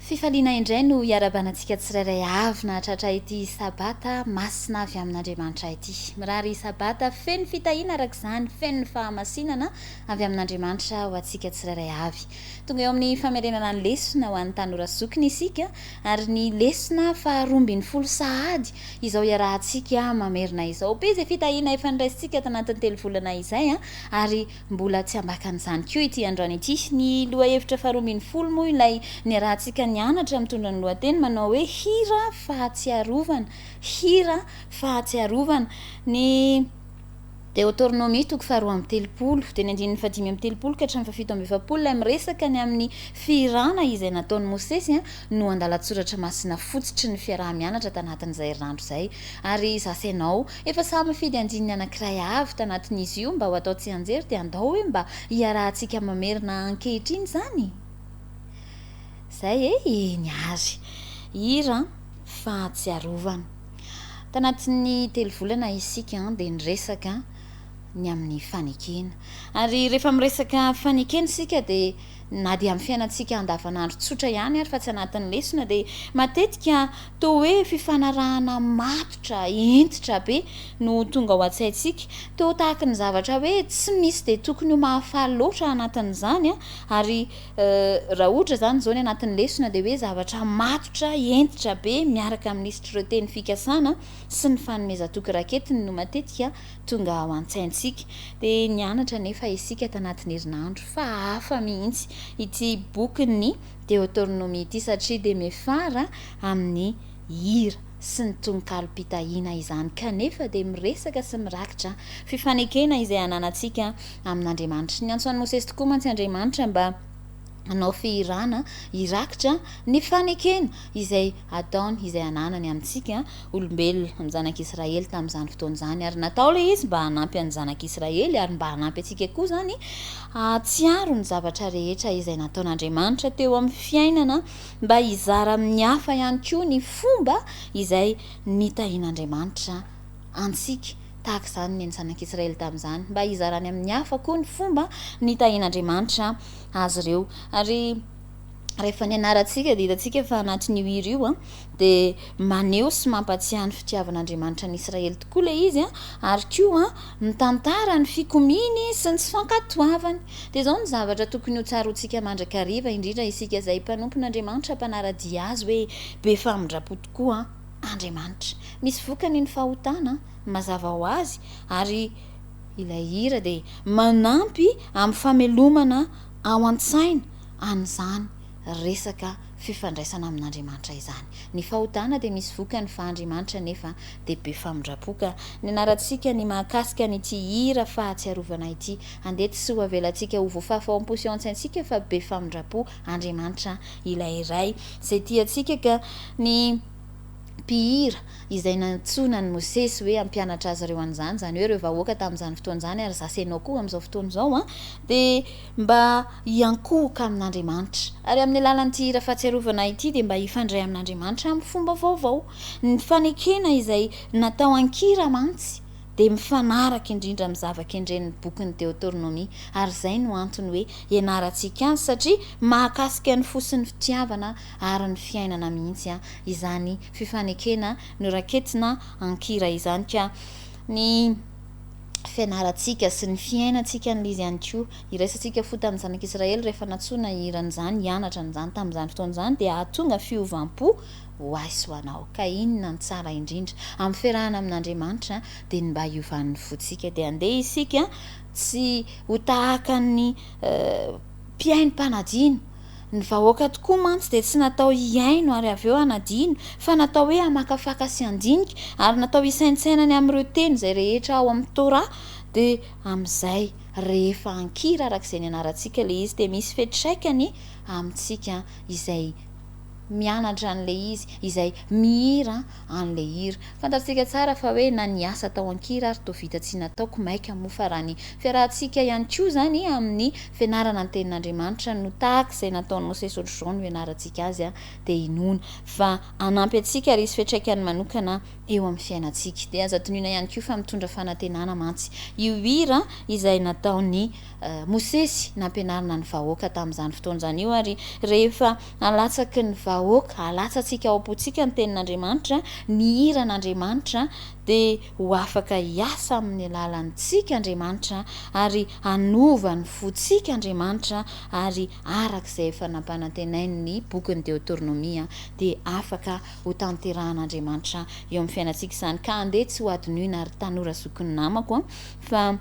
fifaliana indray no iarabanantsika tsirairay avy na tratra ity sabata masina avy amin'andriamanitra ity mirary sabata feno fitahina araka izany feno fahamasinana avy amin'andriamanitra ho antsika tsirairay avy tonga eo amin'ny famerenana ny lesona ho an'ny tanora zokiny isika ary ny lesona faharoambin'ny folo sahady izao iarahantsika mamerina izao be izay fitahina efa niraisitsika tanatin'ny telo volana izay ary mbola tsy ambakan'izany koa ity androany ity ny lohahevitra faharoambin'ny folo moa ilay niarahantsika nianatra mitondra ny lohateny manao hoe hira fahatsiarovana ny Deutéronomie toko faharoa amby telopolo teny andininy fadimy amby telopolo ka hatramin'ny fafito amby efapolo ilay miresaka ny amin'ny firana izay nataon'ny Mosesy no andalatsoratra masina fotsitry ny fiaraha-mianatra tanatin'izay herinandro izay ary zasainao efa samy mifidy anjininy anankiray avy tanatin'izy io mba ho atao tsy anjery dia andao hoe mba hiarahantsika mamerina ankehitriny izany zay eny ary hira fahatsiarovana tanatin'ny telo volana isika dia niresaka ny amin'ny fanekena ary rehefa miresaka fanekena isika dia na dia amin'ny fiainantsika andavanandro tsotra ihany ary fa tsy anatin'ny lesona dia matetika toa hoe fifanarahana matotra entitra be no tonga ao an-tsaintsika toa tahaka ny zavatra hoe tsy misy dia tokony ho mahafaly loatra anatin'izany ary raha ohatra izany izao ny anatin'ny lesona dia hoe zavatra matotra entitra be miaraka amin'ny isitry ireo teny fikasana sy ny fanomezatoky raketiny no matetika tonga ao an-tsaintsika dia nianatra nefa isika tanatin'ny herinandro fa hafa mihitsy ity bokyny Deutéronomie ity satria dia mefara amin'ny hira sy ny tononkalo-pitahina izany kanefa dia miresaka sy mirakitra fifanekena izay ananantsika amin'Andriamanitra ny antsoan'ny Mosesy tokoa mantsy Andriamanitra mba anao fihirana hirakitra ny fanekena izay ataony izay ananany amintsika olombelona amin'ny zanak'Israely tamin'izany fotoan'izany ary natao ilay izy mba hanampy an'ny zanak'Israely ary mba hanampy antsika koa izany hatsiaro ny zavatra rehetra izay nataon'Andriamanitra teo amin'ny fiainana mba hizara amin'ny hafa ihany koa ny fomba izay nitahian'Andriamanitra antsika tahaka izany ny zanak'Israely tamin'izany mba hizarany amin'ny hafa koa ny fomba nitahian'Andriamanitra azy ireo ary rehefa nianarantsika dia hitantsika fa anatin'io hira io dia maneho sy mampatsiahy ny fitiavan'Andriamanitra ny Israely tokoa ilay izy ary koa mitantara ny fikominy sy ny tsy fankatoavany dia izao ny zavatra tokony ho tsaroantsika mandrakariva indrindra isika izay mpanompon'Andriamanitra mpanaradia azy hoe be famindrapo tokoa Andriamanitra misy vokany ny fahotana mazava ho azy ary ilay hira dia manampy amin'ny famelomana ao an-tsaina an'izany resaka fifandraisana amin'Andriamanitra izany ny fahotana dia misy vokany fa Andriamanitra nefa dia be famindrapoka ny anarantsika ny mahakasika n'ity hira fahatsiarovana ity andeha tsy ho avelantsika ho voafafa ao am-posy ao an-tsaintsika fa be famindrapo Andriamanitra ilay iray izay tiantsika ka ny mpihira izay nantsona ny Mosesy hoe ampianatra azy ireo an'izany izany hoe ireo vahoaka tamin'izany fotoan'izany ary zasainao koa amin'izao fotoan'izao dia mba hiankohoka amin'Andriamanitra ary amin'ny alalan'ity hira fahatsiarovana ity dia mba hifandray amin'Andriamanitra amin'ny fomba vaovao ny fanekena izay natao ankira mantsy dia mifanaraka indrindra amin'ny zava-kendren'ny bokyny Deutéronomie ary izay no antony hoe ianarantsika azy satria mahakasika ny fosin'ny fitiavana ary ny fiainana mihitsy izany fifanekena no raketina ankira izany ka ny fianarantsika sy ny fiainantsika n'le izy ihany koa iraisantsika fo tamin'ny zanak'israely rehefa natsoana iran'izany hianatra n'izany tamin'izany fotoan'izany dia ahatonga fiovampo ho aisy ho anao ka inona ny tsara indrindra amin'ny fiarahana amin'andriamanitra dia ny mba hiovan'ny fotsika dia andeha isika tsy ho tahaka ny mpiaino-mpanadino ny vahoaka tokoa mantsy dia tsy natao hiaino ary avy eo anadino fa natao hoe hamakafaka sy andinika ary natao hisaintsainany amin'ireo teny izay rehetra ao amin'ny tora dia amin'izay rehefa ankira arak'izay ny anarantsika le izy dia misy fetraikany amintsika izay mianatra an'le izy izay mihira an'le hira fantatsika tsara fa hoe na ny asa tao ankira ary to vita tsy nataoko maika moa fa raha ny fiarahantsika ihany koa zany amin'ny fianarana ny tenin'andriamanitra no tahaka izay nataon'ny mosesy ohatr'izao no ianarantsika azy a dia inona fa anampy antsika ary isy fiatraikany manokana eo amin'ny fiainantsika dia aza tonina ihany koa fa mitondra fanantenana mantsy io hira izay nataony mosesy nampianarana ny vahoaka tamin'izany fotoan'izany io ary rehefa alatsaky ny vahoaka alatsantsika ao am-potsika ny tenin'andriamanitra ny hiran'andriamanitra dia ho afaka hiasa amin'ny alalantsika andriamanitra ary anova ny fotsika andriamanitra ary arak'izay efa nampanantenainy ny bokyny deuteronomia dia afaka ho tanteran'andriamanitra eo amin'ny fiainantsika izany ka andeha tsy ho adinoina ary tanora zokony namako fa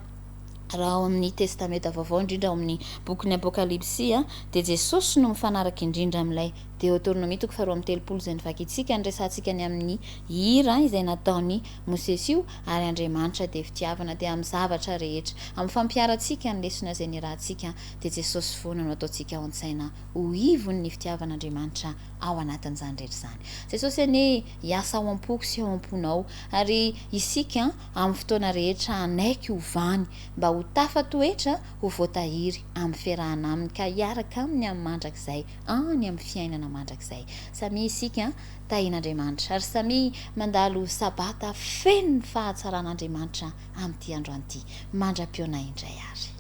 raha ao amin'ny testamenta vaovao indrindra ao amin'ny bokyny apokalipsia dia jesosy no mifanaraka indrindra amin'ilay deuteronomia toko faharoa amin'ny telopolo izay nivaky itsika ny resantsika ny amin'ny hira izay nataony mosesy io ary andriamanitra dia fitiavana dia amin'ny zavatra rehetra amin'ny fampiarantsika ny lesona izay ny rahantsika dia jesosy foana no ataontsika ao an-tsaina ho ivony ny fitiavan'andriamanitra ao anatin'izany rehetra izany jesosy anie hiasa ao am-poko sy ao am-ponao ary isika amin'ny fotoana rehetra anaiky hovany mba ho tafatoetra ho voatahiry amin'ny fiarahana aminy ka hiaraka aminy amin'ny mandrakizay any amin'ny fiainana mandrakizay samy isika tahin'andriamanitra ary samy mandalo sabata feno ny fahatsaran'andriamanitra amin'ity andro an'ity mandra-piona indray ary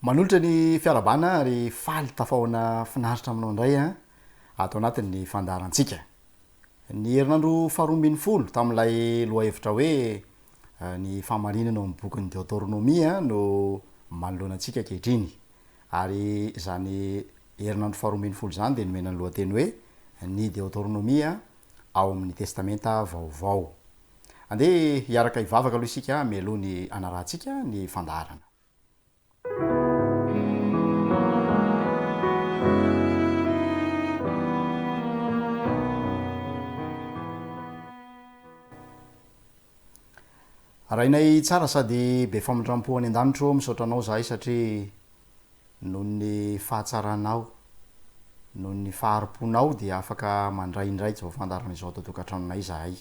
manolotra ny fiarabana ary faly tafahona finaritra aminao indray a atao anatin'ny fandarantsika ny herinandro faharoambin'ny folo tamin'ilay loha hevitra hoe ny famarinana amin'ny bokyny deuteronomia no manoloanantsika kehitriny ary zany herinandro faharoambin'ny folo zany dia nomena ny lohateny hoe ny deuteronomia ao amin'ny testamenta vaovao andeha hiaraka hivavaka aloha isika mialoha ny anarantsika ny fandarana rahainay tsara sady be famindram-po any an-danitro misaotra anao zahay satria noho ny fahatsaranao noho ny faharom-ponao dia afaka mandrayindray tsy vafandarana izao totokatrannay zahay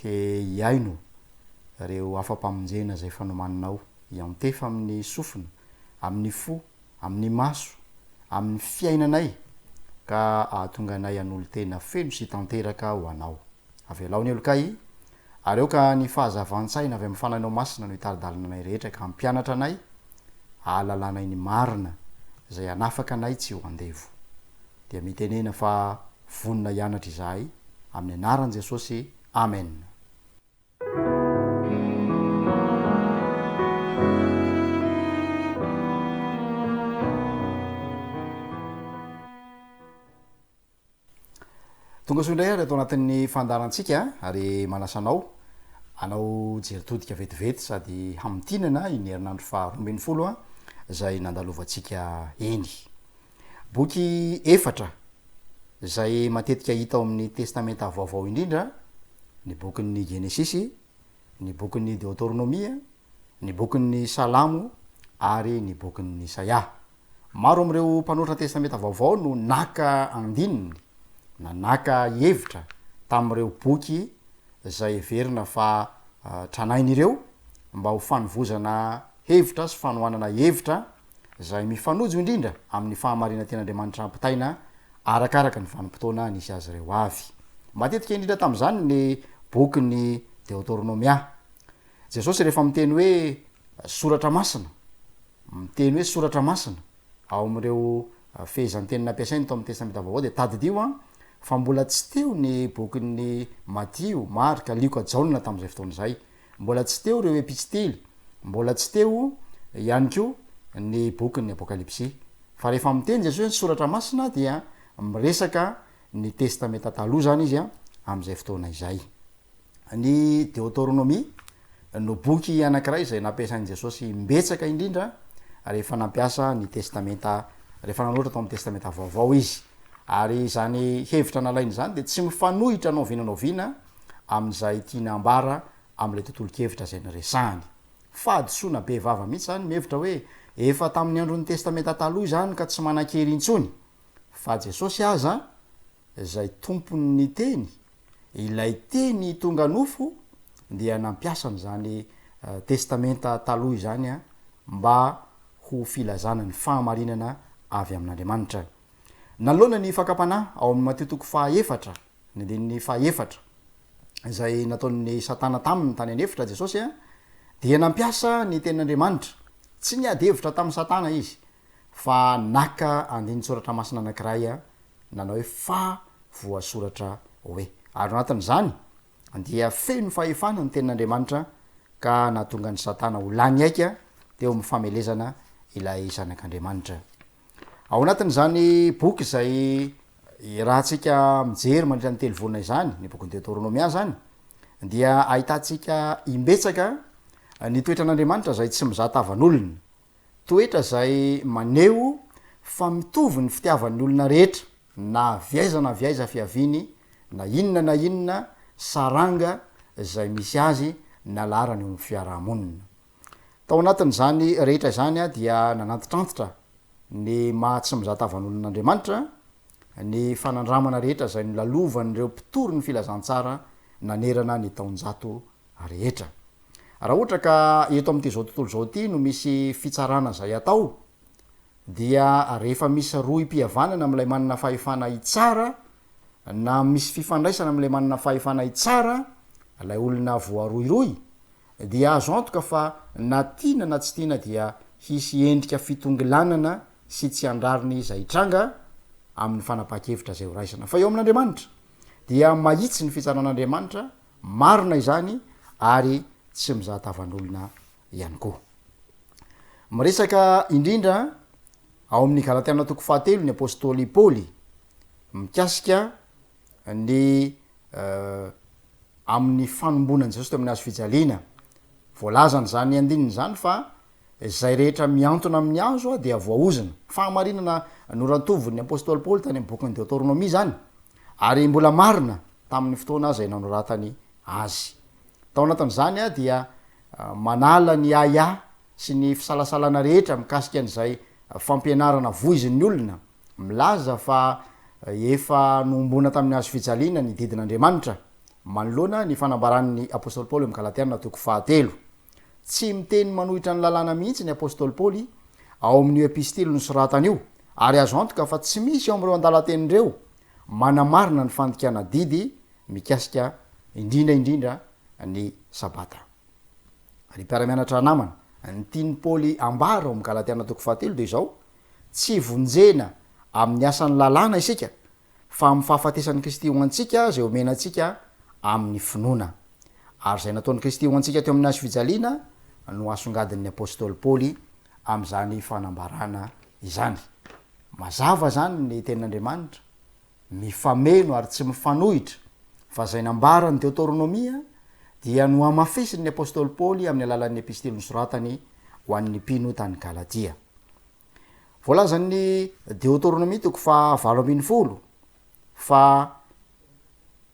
te hiaino reo afa-pamonjena zay fanomaninao iamintefa amin'ny sofina amin'ny fo amin'ny maso amin'ny fiainanay ka ahatonga anay an'olo tena feno sy tanteraka ho anao avelao ny olokay ary eo ka ny fahazavan-tsaina avy amin'ny fananao masina no hitaridalina anay rehetra ka mpianatra anay ahalalànay ny marina izay anafaka anay tsy ho andevo dia mitenena fa vonina hianatra izahay amin'ny anaran'i Jesosy amen tonga soa indray ary atao anatin'ny fandarantsika ary manasanao anao jeritodika vetivety sady hamitinana iny herinandro faharoambin'ny folo izay nandalovantsika eny boky efatra izay matetika hita ao amin'ny testamenta vaovao indrindra ny bokin'ny genesisy ny bokin'ny deuteronomia ny bokin'ny salamo ary ny bokin'ny isaia maro am'ireo mpanoatra testamenta vaovao no naka andininy nanaka hevitra tamin'ireo boky izay everina fa tranain'ireo mba ho fanovozana hevitra sy fanohanana hevitra izay mifanojo indrindra amin'ny fahamarina ten'andriamanitra ampitaina arakaraka ny vanim-potoana nisy azy reo avy matetika indrindra tam'zany ny boky ny deuteronomia jesosy rehefa miteny hoe soratra masina miteny hoe soratra masina ao am'ireo fehizany teny nampiasainy to amin'ny testamenta vaovao de tadidio fa mbola tsy teo ny bokyny Matio, Marka, Luka, Jaona tam'izay fotoana zay mbola tsy teo reo epistily mbola tsy teo ihany ko ny bokyny apokalipsy fa rehefa miteny jesosy ny soratra masina dia miresaka ny testamenta taloha zany izy am'izay fotoana izay ny deuteronomie no boky anankiray zay nampiasainy jesosy mbetsaka indrindra rehefa nampiasa ny testamenta rehefa nanoatra to amin'ny testamenta vaovao izy ary zany hevitra nalainy zany de tsy mifanohitra anao vinanaovina am'izay tiana ambara am'le tontolo-kevitra zay nyresahany fahadosoana be vava mihitsy zany mihevitra hoe efa tamin'ny andron'ny testamenta taloha zany ka tsy manan-kery intsony fa jesosy aza zay tompony teny ilay teny tonga nofo dia nampiasany zany testamenta taloha izany mba ho filazana ny fahamarinana avy amin'Andriamanitra naloana ny fakapana ao amin'ny Mateo fahaefatra ny andininy fahaefatra zay nataon'ny satana taminy tany anefitra jesosy dia nampiasa ny tenin'Andriamanitra tsy niady hevitra tamin'ny satana izy fa naka andiny soratra masina anankiray nanao hoe fa voasoratra hoe ary anatin'izany dia feno fahefana ny tenin'Andriamanitra ka natonga ny satana ho lany aika teo amin'ny famelezana ilay zanak'Andriamanitra ao anatin'izany boky zay raha tsika mijery mandritra ny telovolana izany ny bokyny deuteronomia zany dia ahitantsika imbetsaka ny toetra an'Andriamanitra zay tsy mizatavan'olona toetra zay maneo fa mitovy ny fitiavan'ny olona rehetra na viaiza fiaviny na inona saranga zay misy azy nalarany eo amin'ny fiarahamonina tao anatin'izany rehetra zany dia nanantitrantitra ny maha tsy mizatavan'olon'Andriamanitra ny fanandramana rehetra zay nolalovanyireo mpitory ny filazantsara nanerana ny taonjato rehetra raha ohatra ka eto amin'ity zao tontolo zao ty no misy fitsarana zay atao dia rehefa misy roy mpihavanana am'ilay manana fahefana itsara na misy fifandraisana am'ilay manana fahefana itsara lay olona voaroiroy dia azo antoka fa na tiana na tsy tiana dia hisy endrika fitongilanana sy tsy andrariny zay tranga amin'ny fanapaha-kevitra zay ho raisana fa eo amin'Andriamanitra dia mahitsy ny fitsaran'Andriamanitra marina izany ary tsy mizahatavan'olona ihany koa miresaka indrindra ao amin'ny Galatiana fahatelo ny apôstôly Paoly mikasika ny amin'ny fanombonany Jesosy teo amin'ny hazo fijaliana voalazany zany andininy zany fa zay rehetra miantona amin'ny azo dia voaozana fahamarinana norantoviny apôstôly Paoly tany amin'ny bokyny deuteronomie zany ary mbola marina tamin'ny fotoana zay nanoratany azy tao anatin'izany dia manala ny aya sy ny fisalasalana rehetra mikasika an'izay fampianarana voizin'ny olona milaza fa efa nombona tamin'ny hazo fijaliana ny didin'Andriamanitra manoloana ny fanambaran'ny apôstôly Paoly amin'ny Galatiana fahatelo tsy miteny manohitra ny lalàna mihitsy ny apôstôly Paoly ao amin'io epistily no soratany io ary azo antoka fa tsy misy ao am'ireo andala-tenin'ireo manamarina ny fandikana didy mikasika indrindra ny sabata ary mpiara-mianatra namana ny tiany Paoly ambara ao amin'ny Galatiana fahatelo de izao tsy vonjena amin'ny asan'ny lalàna isika fa amin'ny fahafatesan'ny Kristy ho antsika zay omena antsika amin'ny finoana ary zay nataon'ny Kristy ho antsika teo amin'ny hazo fijaliana no asongadin'ny apôstôly Paoly am'izany fanambarana izany mazava zany ny tenin'Andriamanitra mifameno ary tsy mifanohitra fa zay nambara ny deuteronomia dia no amafesiny ny apôstôly Paoly amin'ny alalan'ny epistily nosoratany ho an'ny mpino tany Galatia voalazan'ny deuteronomie fa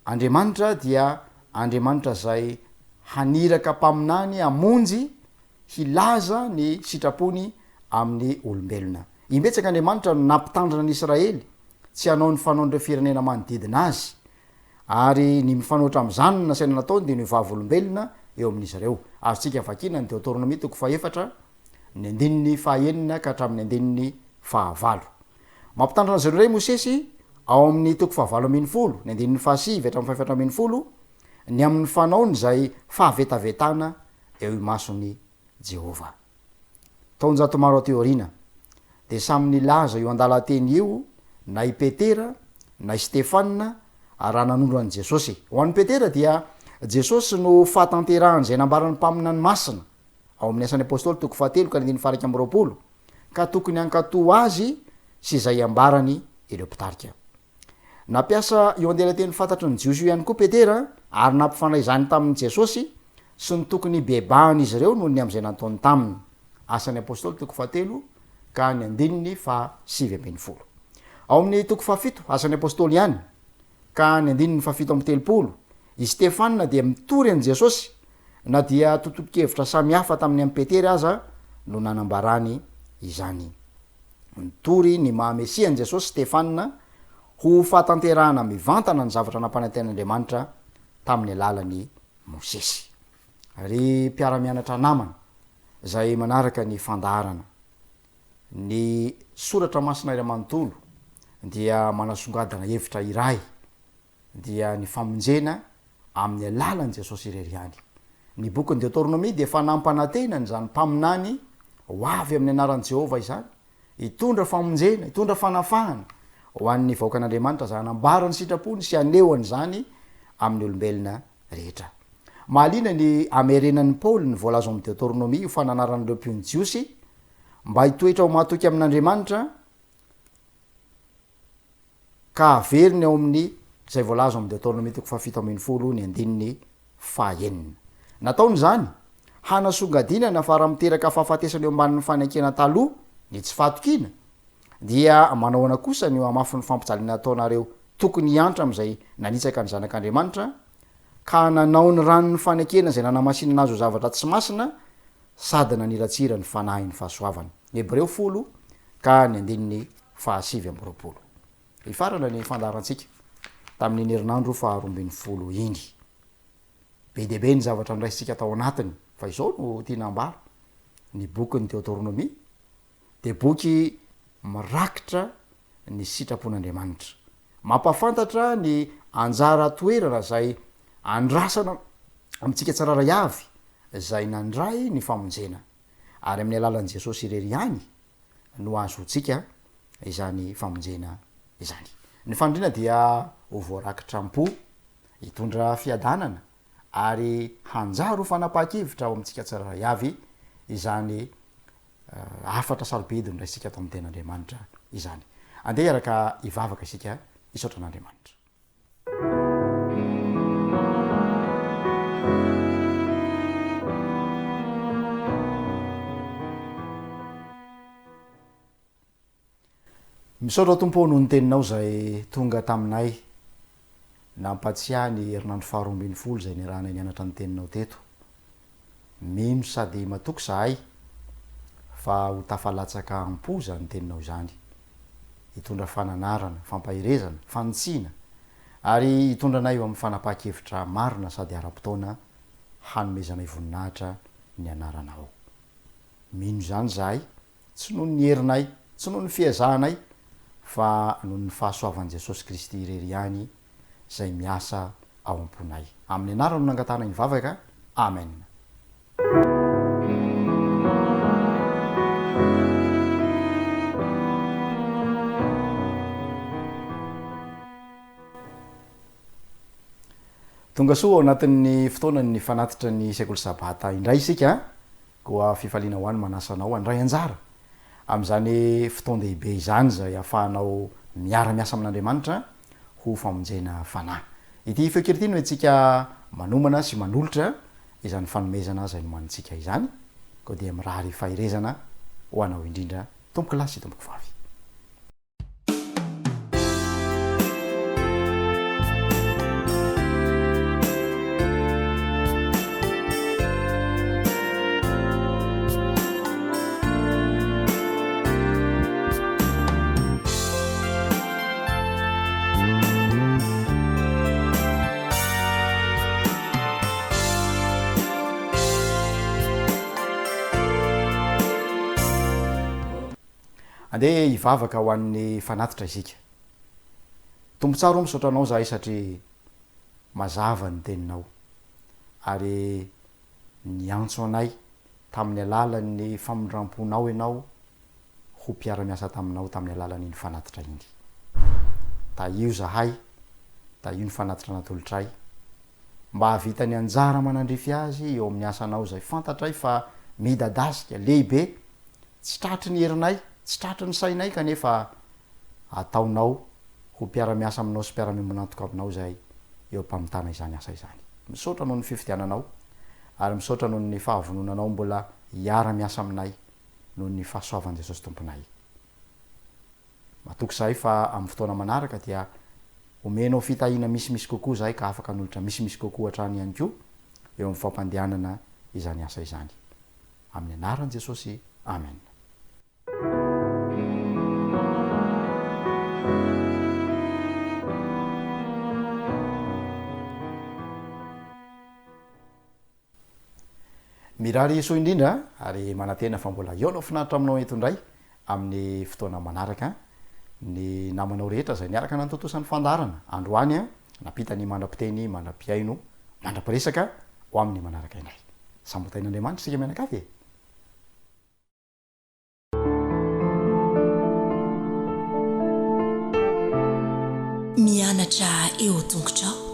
Andriamanitra dia Andriamanitra zay haniraka mpaminany amonjy hilaza ny sitrapony amin'ny olombelona imbetsaka Andriamanitra no nampitandrana ny Israely tsy hanao ny fanaon'ireo firenena manodidina azy ary ny mifanoatra am'izany no nasaina nataony de ny vavolombelona eo amin'izy ireo azotsika vakina ny deuteronomie fahaefatra ny andininy fahaenina ka hatramin'ny andininy fahavalo mampitandrana zareo ray Mosesy ao amin'ny toko fahavalo folo ny andin'ny fahasivy hatramin'ny faefatra folo ny amin'ny fanaony zay fahavetavetana eo imasony jehova taonjato maro ateorina de samyny laza io andalateny io na i petera na i stefana raha nanondro an' jesosy ho an'ny petera dia jesosy no fahatanterahany zay nambarany mpamina ny masina ao amin'ny asan'ny apôstoly toko fahatelo ka nindiny faraky am'roapolo ka tokony ankato azy sy zay ambarany ireo mpitarika nampiasa eo andelateny fantatry ny jiosy io ihany koa petera ary nampifandray zany tamin'ny jesosy sy ny tokony bebahany izy ireo noho ny am'izay nataony taminy asan'ny apôstoly toko fahatelo ka ny andininy fa 7 ao amin'ny toko fafito asan'ny apôstoly ihany ka ny andininy fafito am'y telopolo i stefana dia mitory an' jesosy na dia totopo-kevitra samihafa tamin'ny am' petera aza no nanambarany izany mitory ny mahamesia an' jesosy stefana ho fahatanterahana mivantana ny zavatra nampananten'andriamanitra tamin'ny alalany mosesy ry mpiara-mianatra namana zay manaraka ny fandaharana ny soratra masina iray manontolo dia manasongadana hevitra iray dia ny famonjena amin'ny alalan' jesosy ireryany ny bokyny deuteronomie de fa nampanantenany zany mpaminany ho avy amin'ny anaran'i jehova izany hitondra famonjena hitondra fanafahana ho an'ny vaokan'andriamanitra za hanambarany sitrapony sy anehoany zany amin'ny olombelona rehetra mahalina ny amerenan'ny paoly ny voalazo amin'ny deuteronomie io fananaran'ireo mpiony jiosy mba hitoetra ho mahatoky amin'andriamanitra ka averiny ao amin'ny zay voalazo amin'ny deuteronomie toko fafito folo ny andininy fahaenina nataony zany hanasongadinana fa raha miteraka fahafatesana eo ambanin'ny fanenkena taloha ny tsy fahatokina dia manaoana kosa ny amafy ny fampijaliana ataonareo tokony hiantra am'izay nanitsaka ny zanak'andriamanitra ka nanao ny ranony fanekena zay nanamasinana azy ho zavatra tsy masina sady naniratsira ny fanahy ny fahasoavana hebreo 10 ka ny andininy fahasivy am'roapolo ifarana ny fandarantsika tamin'ny herinandro faharombin'ny iny be debe ny zavatra nraisitsika tao anatiny fa izao no tianambara ny bokyny deuteronomie de boky mirakitra ny sitrapon'andriamanitra mampafantatra ny anjara toerana zay andrasana amitsika tsararay avy zay nandray ny famonjena ary amin'ny alalan'i jesosy irery ihany no azotsika izany famonjena izany ny fandrina dia ho voarakitrampo hitondra fiadanana ary hanjaro fanapaha-kevitra ao amitsika tsararay avy izany afatra sarobidy no raisika ato amin'ny ten'andriamanitra izany andeha araka ivavaka isika isaotra an'andriamanitra misaotra tompo noho ny teninao zay tonga taminay nampatsiahy ny herinandro faharoambin'ny folo zay ny rahana nianatra ny teninao teto mino sady matoky zahay fa ho tafalatsaka ampoza ny teninao zany hitondra fananarana fampahirezana fanitsina ary hitondranay eo amin'ny fanapaha-kevitra marina sady ara-potoana hanomezana ivoninahitra ny anaranao mino zany zahay tsy noho ny herinay tsy noho ny fiazahanay fa noho ny fahasoavan'i jesosy kristy irery ihany zay miasa ao am-ponay amin'ny anara no nangatana ny vavaka amen tonga soa ao anatin'ny fotoanany fanatitra ny sekoly sabata indray isika koa fifaliana ho any manasanao andray anjara am'izany fotoan-dehibe izany zay ahafahanao miara-miasa amin'andriamanitra ho famonjena fanahy ity feokeryty no etsika manomana sy manolotra izany fanomezana zay no manitsika izany koa dia mirary fahirezana ho anao indrindra tomboky lasy tomboky vavy andeha hivavaka ho an'ny fanatitra izika tombotsara o misaotranao zahay satria mazava ny teninao ary nyantso anay tamin'ny alalan'ny famindram-ponao ianao ho mpiara-miasa taminao tamin'ny alalan'iny fanatitra iny da io zahay da io ny fanatitra anatolotray mba havitany anjara manandrify azy eo amin'ny asanao zay fantatray fa midadasika lehibe tsy tratry ny herinay tsy tratry ny sainay kanefa ataonao ho mpiara-miasa aminao sy mpiara-miomonantoka aminao zay eo mpamitana izany asa izany misaotra noho ny fifidiananao ary misaotra noho ny fahavononanao mbola hiara-miasa aminay noho ny fahasoavan' jesosy tomponay matoky zahay fa amin'ny fotoana manaraka dia omenao fitahina misimisy kokoa zahay ka afaka nolotra misimisy kokoa hatrany ihany ko eo amin'ny fampandehanana izany asa izany amin'ny anaran' jesosy amen. mirary so indrindra ary manantena fa mbola eo nao finaritra aminao etondray amin'ny fotoana manaraka ny namanao rehetra zay niaraka nantotosan'ny fandarana androany a napitany mandra-piteny mandra-piaino mandra-piresaka ho amin'ny manaraka inay sambotain'andriamanitra sika mianakavy mianatra eo tongotrao